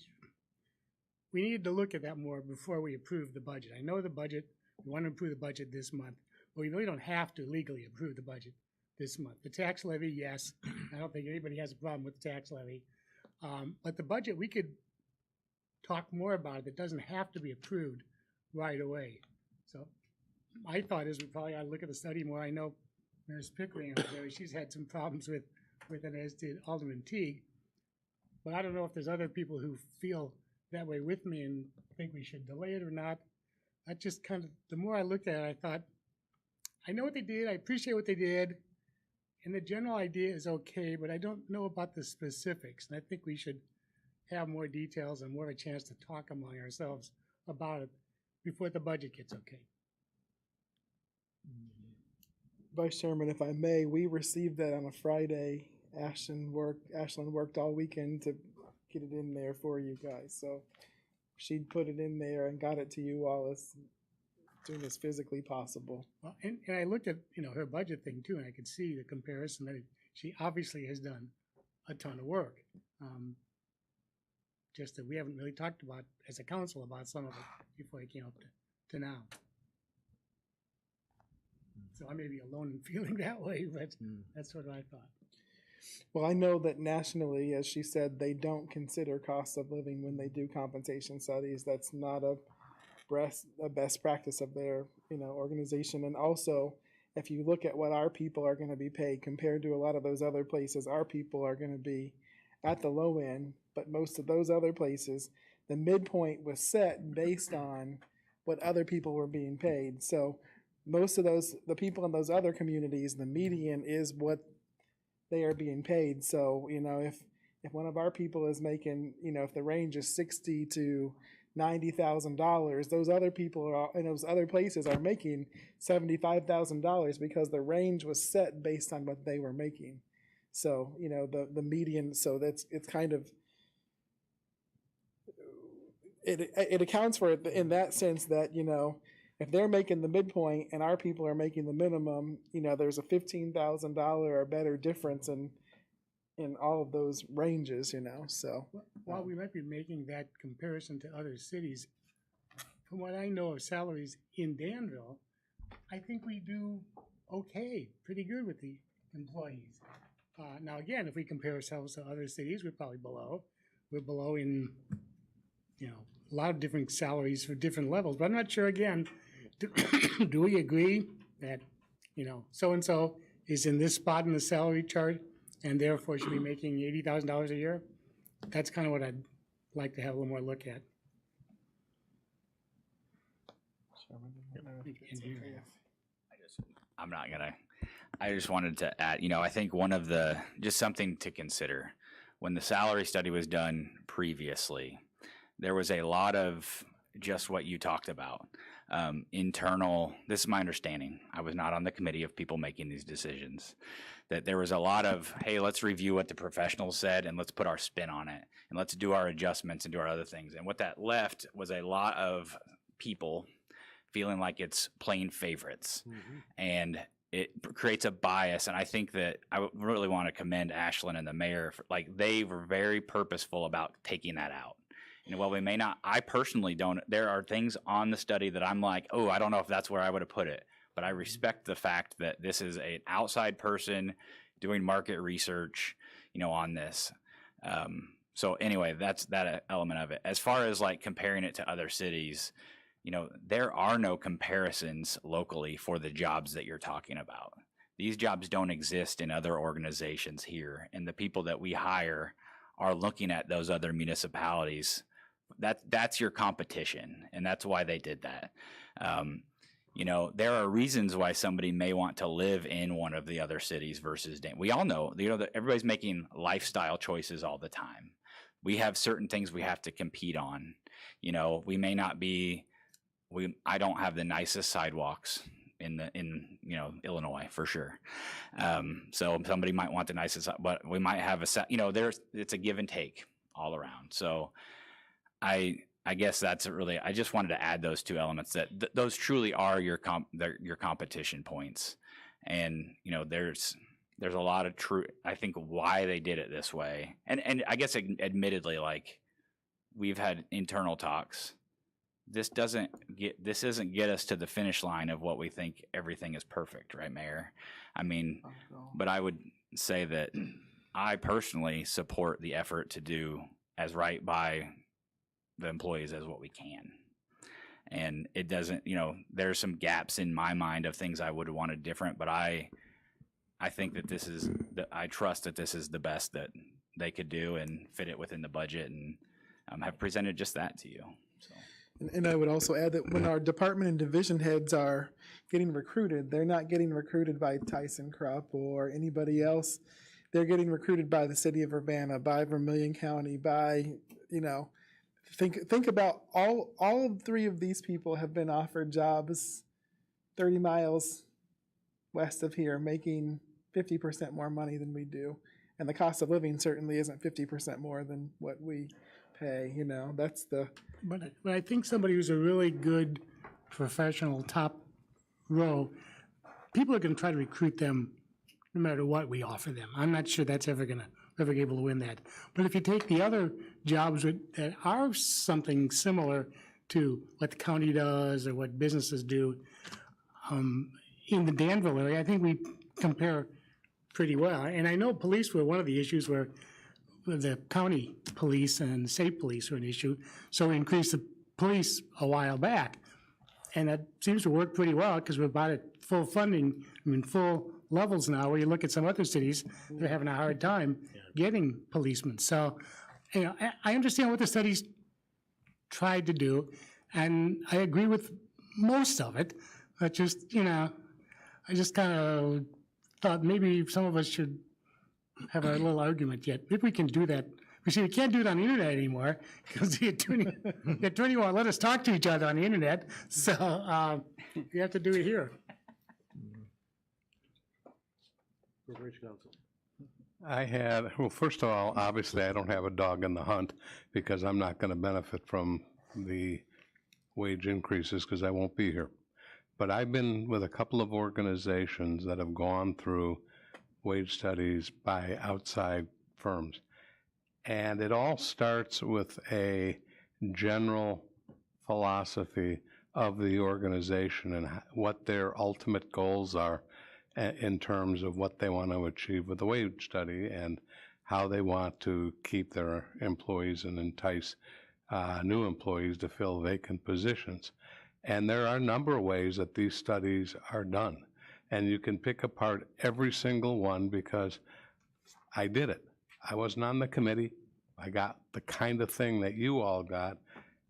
needed to look at that more before we approve the budget. I know the budget, we want to approve the budget this month, but we really don't have to legally approve the budget this month. The tax levy, yes, I don't think anybody has a problem with the tax levy. But the budget, we could talk more about it. It doesn't have to be approved right away. So my thought is we probably ought to look at the study more. I know Ms. Pickering over there, she's had some problems with it, as did Alderman Teague. But I don't know if there's other people who feel that way with me and think we should delay it or not. I just kind of, the more I looked at it, I thought, I know what they did, I appreciate what they did, and the general idea is okay, but I don't know about the specifics. And I think we should have more details and more of a chance to talk among ourselves about it before the budget gets okay. Vice Chairman, if I may, we received that on a Friday. Ashlyn worked all weekend to get it in there for you guys. So she put it in there and got it to you all as soon as physically possible. Well, and I looked at, her budget thing too, and I could see the comparison that she obviously has done a ton of work. Just that we haven't really talked about, as a council, about some of it before it came up to now. So I may be alone in feeling that way, but that's what I thought. Well, I know that nationally, as she said, they don't consider cost of living when they do compensation studies. That's not a best practice of their, organization. And also, if you look at what our people are going to be paid compared to a lot of those other places, our people are going to be at the low end. But most of those other places, the midpoint was set based on what other people were being paid. So most of the people in those other communities, the median is what they are being paid. So, if one of our people is making, if the range is $60,000 to $90,000, those other people in those other places are making $75,000 because the range was set based on what they were making. So, the median, so it's kind of, it accounts for it in that sense that, if they're making the midpoint and our people are making the minimum, there's a $15,000 or better difference in all of those ranges, so. While we might be making that comparison to other cities, from what I know of salaries in Danville, I think we do okay, pretty good with the employees. Now, again, if we compare ourselves to other cities, we're probably below. We're below in, a lot of different salaries for different levels. But I'm not sure, again, do we agree that, so-and-so is in this spot in the salary chart and therefore should be making $80,000 a year? That's kind of what I'd like to have a little more look at. I just wanted to add, I think one of just something to consider, when the salary study was done previously, there was a lot of just what you talked about. Internal, this is my understanding, I was not on the committee of people making these decisions, that there was a lot of, hey, let's review what the professionals said and let's put our spin on it and let's do our adjustments and do our other things. And what that left was a lot of people feeling like it's plain favorites. And it creates a bias. And I think that I really want to commend Ashlyn and the mayor for, they were very purposeful about taking that out. While we may not, I personally don't, there are things on the study that I'm like, oh, I don't know if that's where I would have put it. But I respect the fact that this is an outside person doing market research, on this. So anyway, that's that element of it. As far as comparing it to other cities, there are no comparisons locally for the jobs that you're talking about. These jobs don't exist in other organizations here. And the people that we hire are looking at those other municipalities. That's your competition, and that's why they did that. There are reasons why somebody may want to live in one of the other cities versus we all know, that everybody's making lifestyle choices all the time. We have certain things we have to compete on. We may not be, I don't have the nicest sidewalks in Illinois for sure. So somebody might want the nicest, but we might have it's a give and take all around. So I guess that's really, I just wanted to add those two elements that those truly are your competition points. And, you know, there's a lot of true, I think, why they did it this way. And I guess admittedly, like, we've had internal talks. This doesn't get us to the finish line of what we think everything is perfect, right, Mayor? I mean, but I would say that I personally support the effort to do as right by the employees as what we can. And it doesn't, you know, there's some gaps in my mind of things I would have wanted different, but I think that I trust that this is the best that they could do and fit it within the budget, and have presented just that to you. So. And I would also add that when our department and division heads are getting recruited, they're not getting recruited by Tyson Krupp or anybody else. They're getting recruited by the city of Urbana, by Vermilion County, by, you know, think about all three of these people have been offered jobs 30 miles west of here, making 50% more money than we do. And the cost of living certainly isn't 50% more than what we pay, you know, that's the... But I think somebody who's a really good professional, top row, people are going to try to recruit them no matter what we offer them. I'm not sure that's ever be able to win that. But if you take the other jobs that are something similar to what the county does or what businesses do, in the Danville area, I think we compare pretty well. And I know police were one of the issues where the county police and state police were an issue, so we increased the police a while back. And that seems to work pretty well because we're about at full funding, full levels now, where you look at some other cities, they're having a hard time getting policemen. So, you know, I understand what the studies tried to do, and I agree with most of it, but just, you know, I just kind of thought maybe some of us should have a little argument yet. If we can do that. We can't do it on the internet anymore because the attorney won't let us talk to each other on the internet. So you have to do it here. Corporation Counsel. Well, first of all, obviously I don't have a dog in the hunt because I'm not going to benefit from the wage increases because I won't be here. But I've been with a couple of organizations that have gone through wage studies by outside firms. And it all starts with a general philosophy of the organization and what their ultimate goals are in terms of what they want to achieve with the wage study and how they want to keep their employees and entice new employees to fill vacant positions. And there are a number of ways that these studies are done. And you can pick apart every single one because I did it. I wasn't on the committee. I got the kind of thing that you all got,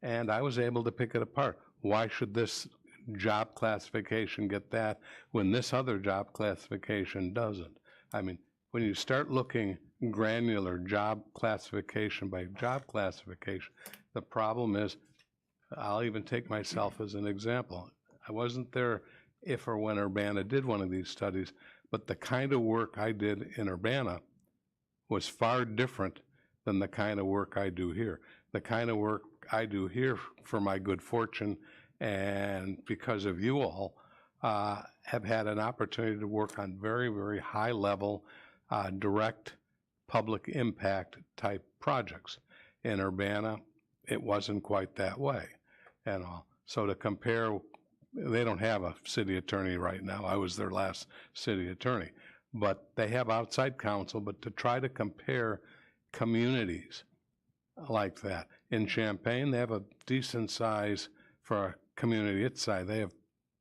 and I was able to pick it apart. Why should this job classification get that when this other job classification doesn't? I mean, when you start looking granular job classification by job classification, the problem is, I'll even take myself as an example. I wasn't there if or when Urbana did one of these studies, but the kind of work I did in Urbana was far different than the kind of work I do here. The kind of work I do here, for my good fortune and because of you all, have had an opportunity to work on very, very high level, direct public impact type projects. In Urbana, it wasn't quite that way and all. So to compare, they don't have a city attorney right now. I was their last city attorney. But they have outside counsel, but to try to compare communities like that. In Champaign, they have a decent size for a community its size. They have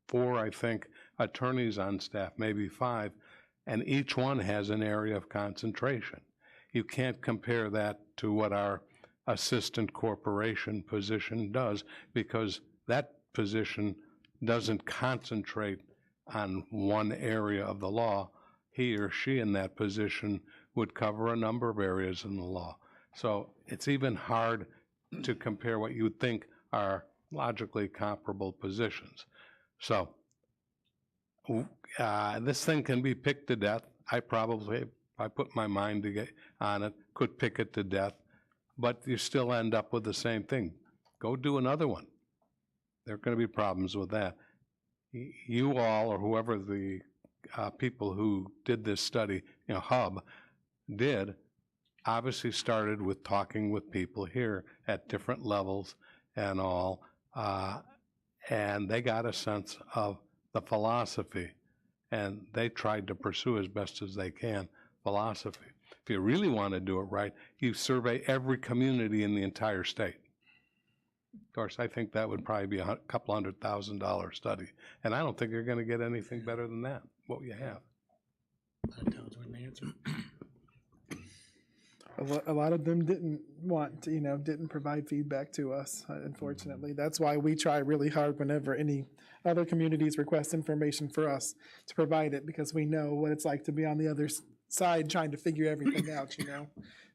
4, I think, attorneys on staff, maybe 5, and each one has an area of concentration. You can't compare that to what our assistant corporation position does because that position doesn't concentrate on one area of the law. He or she in that position would cover a number of areas in the law. So it's even hard to compare what you would think are logically comparable positions. So this thing can be picked to death. I probably, if I put my mind to get on it, could pick it to death, but you still end up with the same thing. Go do another one. There are going to be problems with that. You all, or whoever the people who did this study, Hub, did, obviously started with talking with people here at different levels and all, and they got a sense of the philosophy, and they tried to pursue as best as they can philosophy. If you really want to do it right, you survey every community in the entire state. Of course, I think that would probably be a couple $100,000 study, and I don't think you're going to get anything better than that, what you have. That tells me the answer. A lot of them didn't want to, didn't provide feedback to us, unfortunately. That's why we try really hard whenever any other communities request information for us to provide it, because we know what it's like to be on the other side trying to figure everything out,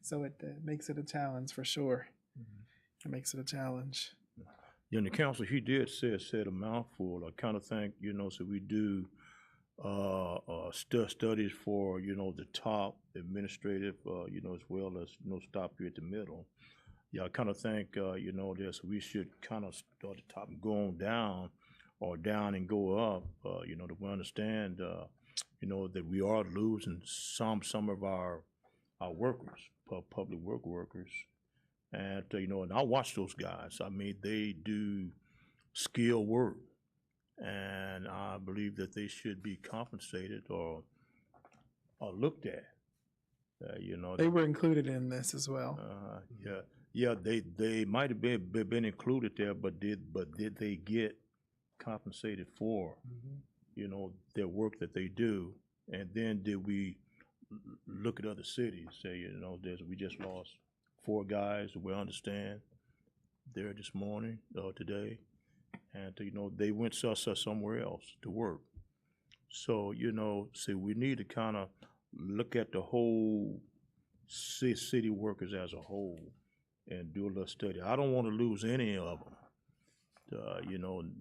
So it makes it a challenge for sure. It makes it a challenge. Yeah, and the council, he did said a mouthful. I kind of think, so we do studies for, the top administrative, as well as, stop you at the middle. Yeah, I kind of think, this, we should kind of start at the top and go on down, or down and go up, that we understand, that we are losing some of our workers, public work workers. And, and I watch those guys. I mean, they do skilled work. And I believe that they should be compensated or looked at. They were included in this as well. They might have been included there, but did they get compensated for, their work that they do? And then did we look at other cities? Say, we just lost 4 guys. We understand there this morning, today. And, they went somewhere else to work. So, we need to kind of look at the whole city workers as a whole and do a little study. I don't want to lose any of them,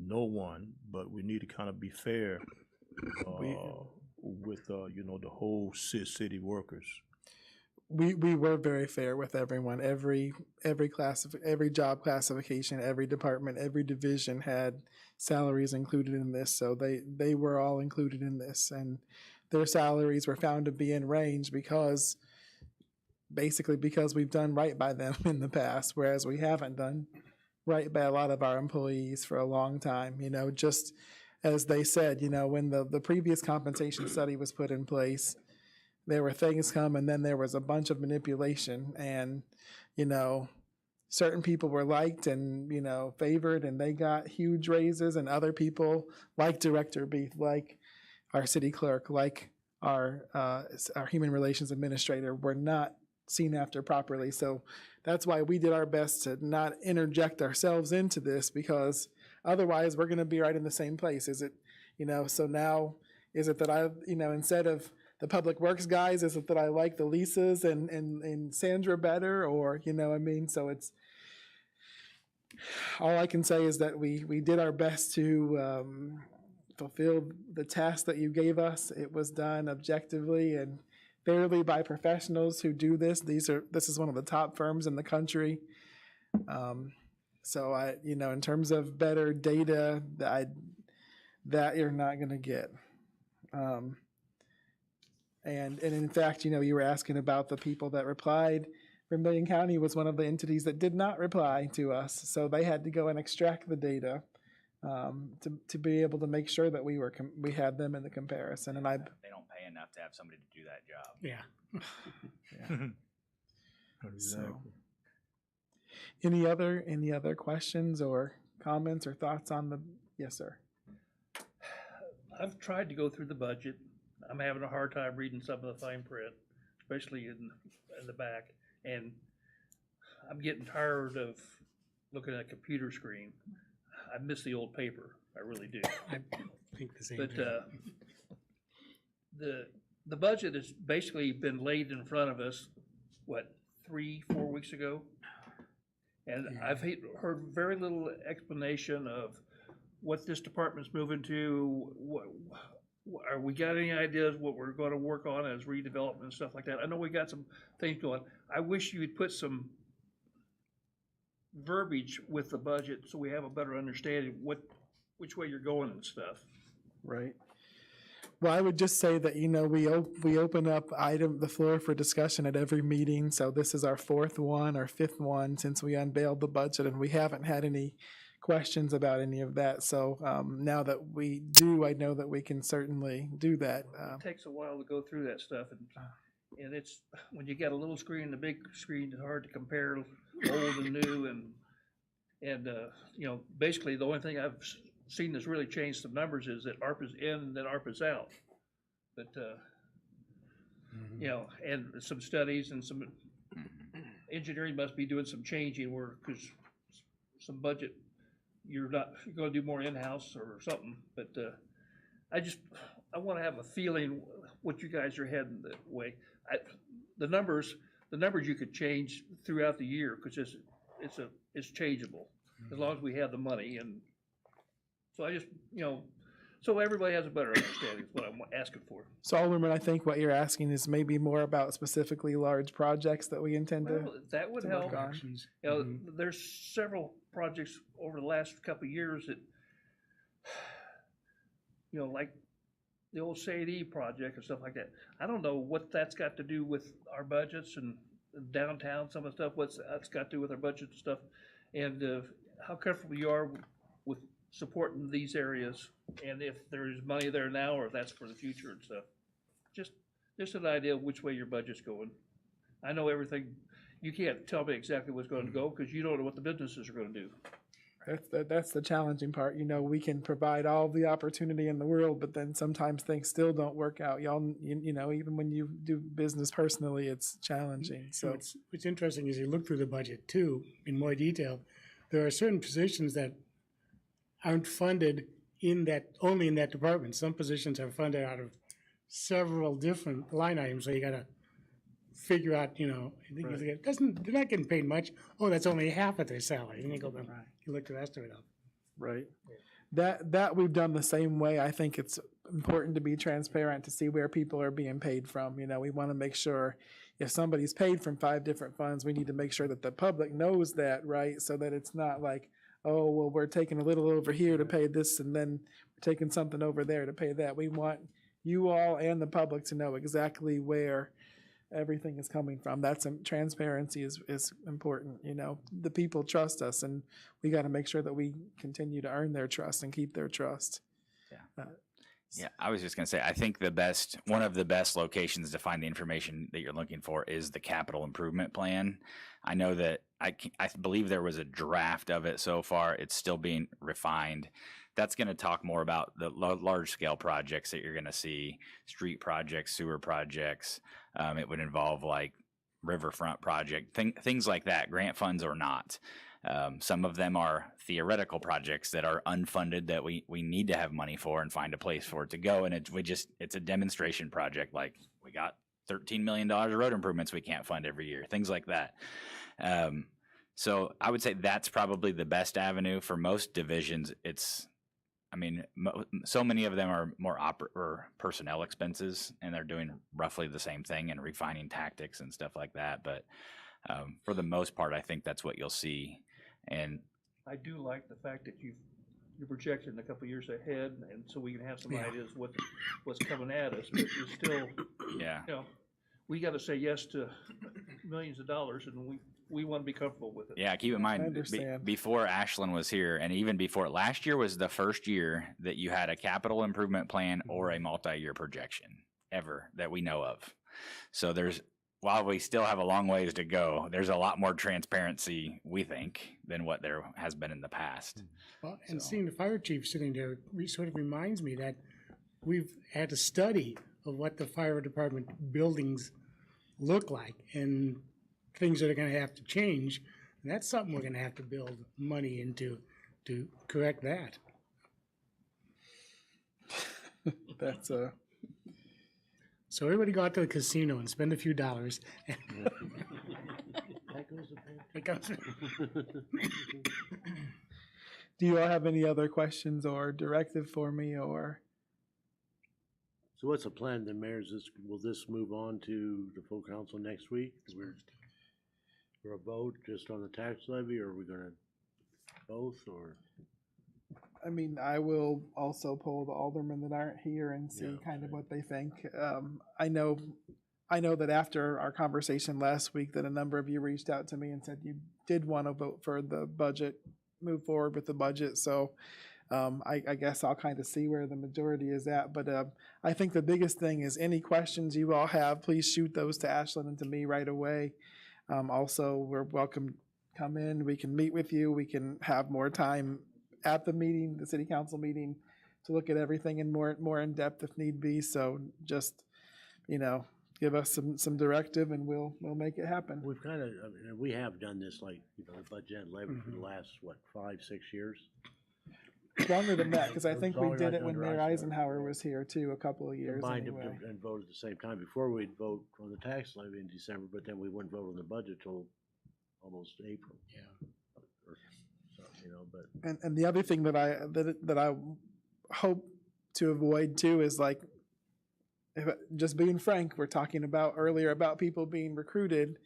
no one, but we need to kind of be fair with, the whole city workers. We were very fair with everyone. Every job classification, every department, every division had salaries included in this. So they were all included in this, and their salaries were found to be in range because we've done right by them in the past, whereas we haven't done right by a lot of our employees for a long time. Just as they said, when the previous compensation study was put in place, there were things come, and then there was a bunch of manipulation, and, certain people were liked and, favored, and they got huge raises, and other people, like Director Beef, like our city clerk, like our human relations administrator, were not seen after properly. So that's why we did our best to not interject ourselves into this, because otherwise we're going to be right in the same place. Is it, so now, is it that I, instead of the public works guys, is it that I like the Lisas and Sandra better, or, so it's, all I can say is that we did our best to fulfill the task that you gave us. It was done objectively and fairly by professionals who do this. This is one of the top firms in the country. So I, in terms of better data, that you're not going to get. And in fact, you were asking about the people that replied. Vermilion County was one of the entities that did not reply to us, so they had to go and extract the data to be able to make sure that we had them in the comparison. And they don't pay enough to have somebody to do that job. Yeah. So, any other questions or comments or thoughts on the? Yes, sir. I've tried to go through the budget. I'm having a hard time reading some of the fine print, especially in the back. And I'm getting tired of looking at a computer screen. I miss the old paper. I really do. I think the same But thing. the budget has basically been laid in front of us, 3-4 weeks ago? And Yeah. I've heard very little explanation of what this department's moving to. Are we got any ideas what we're going to work on as redevelopment and stuff like that? I know we got some things going. I wish you'd put some verbiage with the budget so we have a better understanding which way you're going and stuff. Right. Well, I would just say that, we open up the floor for discussion at every meeting. So this is our fourth one or fifth one since we unveiled the budget, and we haven't had any questions about any of that. So now that we do, I know that we can certainly do that. It takes a while to go through that stuff, and it's, when you got a little screen and a big screen, it's hard to compare old and new, and basically the only thing I've seen that's really changed some numbers is that ARPA's in and then ARPA's out. But, and some studies and some engineering must be doing some changing work, because some budget, you're gonna do more in-house or something, but, I wanna have a feeling what you guys are heading that way. The numbers you could change throughout the year, because it's changeable, as long as we have the money, and so so everybody has a better understanding is what I'm asking for. So Alderman, I think what you're asking is maybe more about specifically large projects that we intend to. Well, that would to help. work on. There's several projects over the last couple of years that, like the old Sadie project and stuff like that. I don't know what that's got to do with our budgets and downtown, some of the stuff, what's that's got to do with our budget and stuff, and how comfortable you are with supporting these areas, and if there's money there now, or if that's for the future and stuff. Just an idea of which way your budget's going. I know everything, you can't tell me exactly what's going to go, because you don't know what the businesses are gonna do. That's the challenging part. We can provide all the opportunity in the world, but then sometimes things still don't work out. Even when you do business personally, it's challenging. So What's interesting is you look through the budget too, in more detail, there are certain positions that aren't funded only in that department. Some positions are funded out of several different line items, so you gotta figure out, they're not getting paid much. Oh, that's only half of their salary. And you go, you look the rest of it up. right. That we've done the same way. I think it's important to be transparent to see where people are being paid from. We want to make sure if somebody's paid from 5 different funds, we need to make sure that the public knows that, right? So that it's not like, oh, well, we're taking a little over here to pay this, and then we're taking something over there to pay that. We want you all and the public to know exactly where everything is coming from. That's transparency is important. The people trust us, and we got to make sure that we continue to earn their trust and keep their trust. Yeah, I was just gonna say, I think one of the best locations to find the information that you're looking for is the capital improvement plan. I know that I believe there was a draft of it so far. It's still being refined. That's going to talk more about the large scale projects that you're going to see, street projects, sewer projects. It would involve like riverfront project, things like that, grant funds or not. Some of them are theoretical projects that are unfunded that we need to have money for and find a place for it to go. And it's a demonstration project. Like we got $13 million of road improvements we can't fund every year, things like that. So I would say that's probably the best avenue for most divisions. So many of them are more or personnel expenses, and they're doing roughly the same thing and refining tactics and stuff like that. But for the most part, I think that's what you'll see. And I do like the fact that you're projecting a couple of years ahead, and so we can have some ideas what's coming at us. But you still, we got to say yes to millions of dollars, and we want to be comfortable with it. Yeah, keep in mind, before Ashland was here, and even before, last year was the first year that you had a capital improvement plan or a multi-year projection ever that we know of. So while we still have a long ways to go, there's a lot more transparency, we think, than what there has been in the past. Well, and seeing the fire chief sitting there sort of reminds me that we've had a study of what the fire department buildings look like and things that are going to have to change. And that's something we're going to have to build money into to correct that. That's So everybody go out to the casino and spend a few dollars. Do you all have any other questions or directive for me, or? So what's the plan then, Mayor? Will this move on to the full council next week? For a vote just on the tax levy, or are we gonna both, or? I mean, I will also poll the aldermen that aren't here and see Yeah, kind of what they think. I know that after our conversation last week, that a number of you reached out to me and said you did want to vote for the budget, move forward with the budget. So I guess I'll kind of see where the majority is at. But I think the biggest thing is any questions you all have, please shoot those to Ashlyn and to me right away. Also, we're welcome. Come in, we can meet with you, we can have more time at the meeting, the city council meeting, to look at everything in more in depth if need be. So just, give us some directive and we'll make it happen. We've kind of, we have done this like, the budget and levy for the last, 5-6 years? Longer than that, because I think we Longer did than it when under Mayor Eisenhower. Eisenhower was here too, a couple of years Combined them anyway. and voted at the same time. Before we'd vote on the tax levy in December, but then we wouldn't vote on the budget till almost April. Yeah. Or so, but. And the other thing that I hope to avoid too is like, just being frank, we're talking about earlier about people being recruited.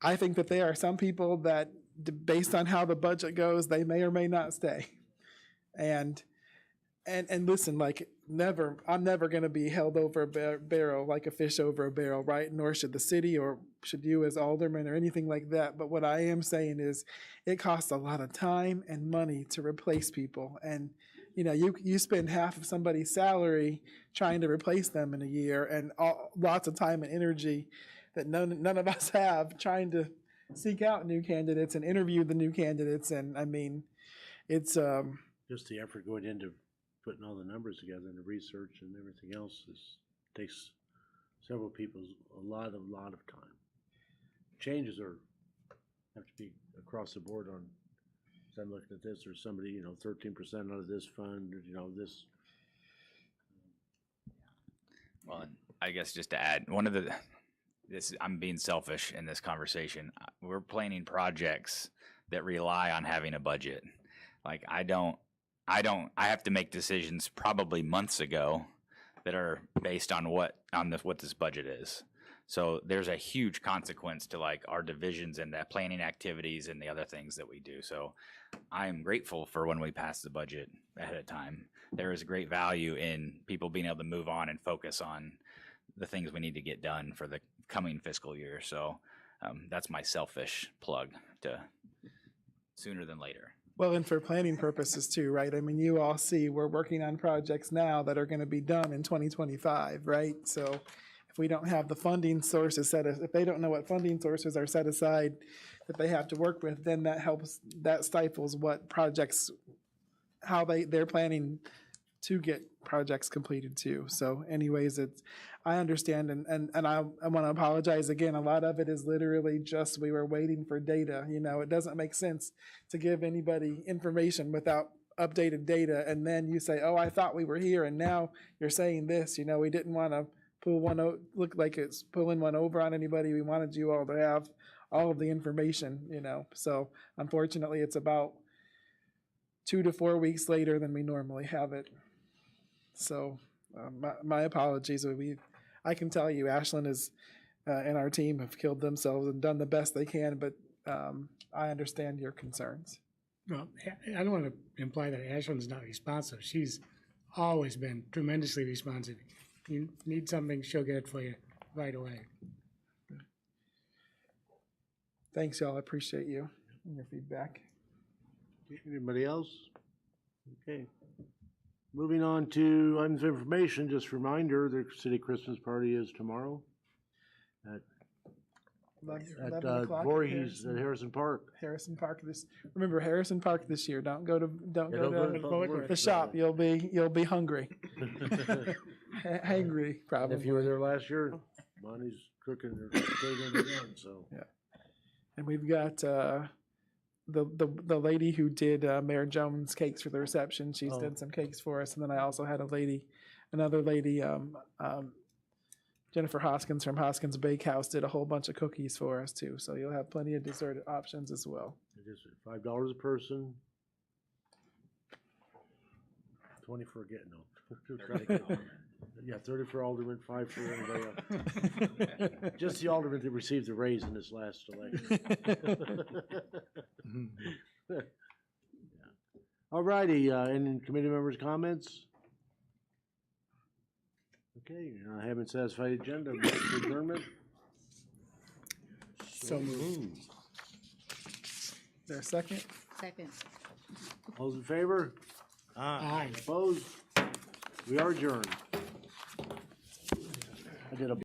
I think that there are some people that, based on how the budget goes, they may or may not stay. And listen, like I'm never going to be held over a barrel like a fish over a barrel, right? Nor should the city or should you as alderman or anything like that. But what I am saying is it costs a lot of time and money to replace people. And, you spend half of somebody's salary trying to replace them in a year and lots of time and energy that none of us have trying to seek out new candidates and interview the new candidates. And I mean, it's, just the effort going into putting all the numbers together and the research and everything else takes several people a lot of time. Changes have to be across the board on. So I'm looking at this, or somebody, 13% out of this fund, this. Well, and I guess just to add, I'm being selfish in this conversation. We're planning projects that rely on having a budget. Like I have to make decisions probably months ago that are based on what this budget is. So there's a huge consequence to like our divisions and the planning activities and the other things that we do. So I am grateful for when we pass the budget ahead of time. There is great value in people being able to move on and focus on the things we need to get done for the coming fiscal year. So that's my selfish plug to sooner than later. well, and for planning purposes too, right? I mean, you all see we're working on projects now that are going to be done in 2025, right? So if we don't have the funding sources if they don't know what funding sources are set aside that they have to work with, then that stifles what projects, how they're planning to get projects completed too. So anyways, I understand and I want to apologize again. A lot of it is literally just we were waiting for data. It doesn't make sense to give anybody information without updated data and then you say, oh, I thought we were here and now you're saying this. We didn't want to look like it's pulling one over on anybody. We wanted you all to have all of the information, So unfortunately, it's about 2 to 4 weeks later than we normally have it. So my apologies. I can tell you, Ashlyn and our team have killed themselves and done the best they can, but I understand your concerns. Well, I don't want to imply that Ashlyn's not responsive. She's always been tremendously responsive. You need something, she'll get it for you right away. Thanks, y'all. I appreciate you and your feedback. Anybody else? Okay. Moving on to items of information, just a reminder, the city Christmas party is tomorrow at 11 o'clock at Voorhees at Harrison Park. Harrison Park remember Harrison Park this year. Don't go to Worth. the shop. You'll be hungry. Hangry, probably. If you were there last year, Bonnie's cooking or catering again, so. Yeah. And we've got the lady who did Mayor Jones' cakes for the reception. She's done some cakes for us, and then I also had another lady, Jennifer Hoskins from Hoskins Bakehouse, did a whole bunch of cookies for us too. So you'll have plenty of dessert options as well. It is $5 a person. 20 for yeah, 30 for alderman, 5 for everybody else. Just the alderman that received the raise in this last election. All righty, any committee members' comments? Okay, having satisfied the agenda, motion for adjournment? So moved. There a second? Second. All those in favor? Aye. Opposed? We are adjourned. I did a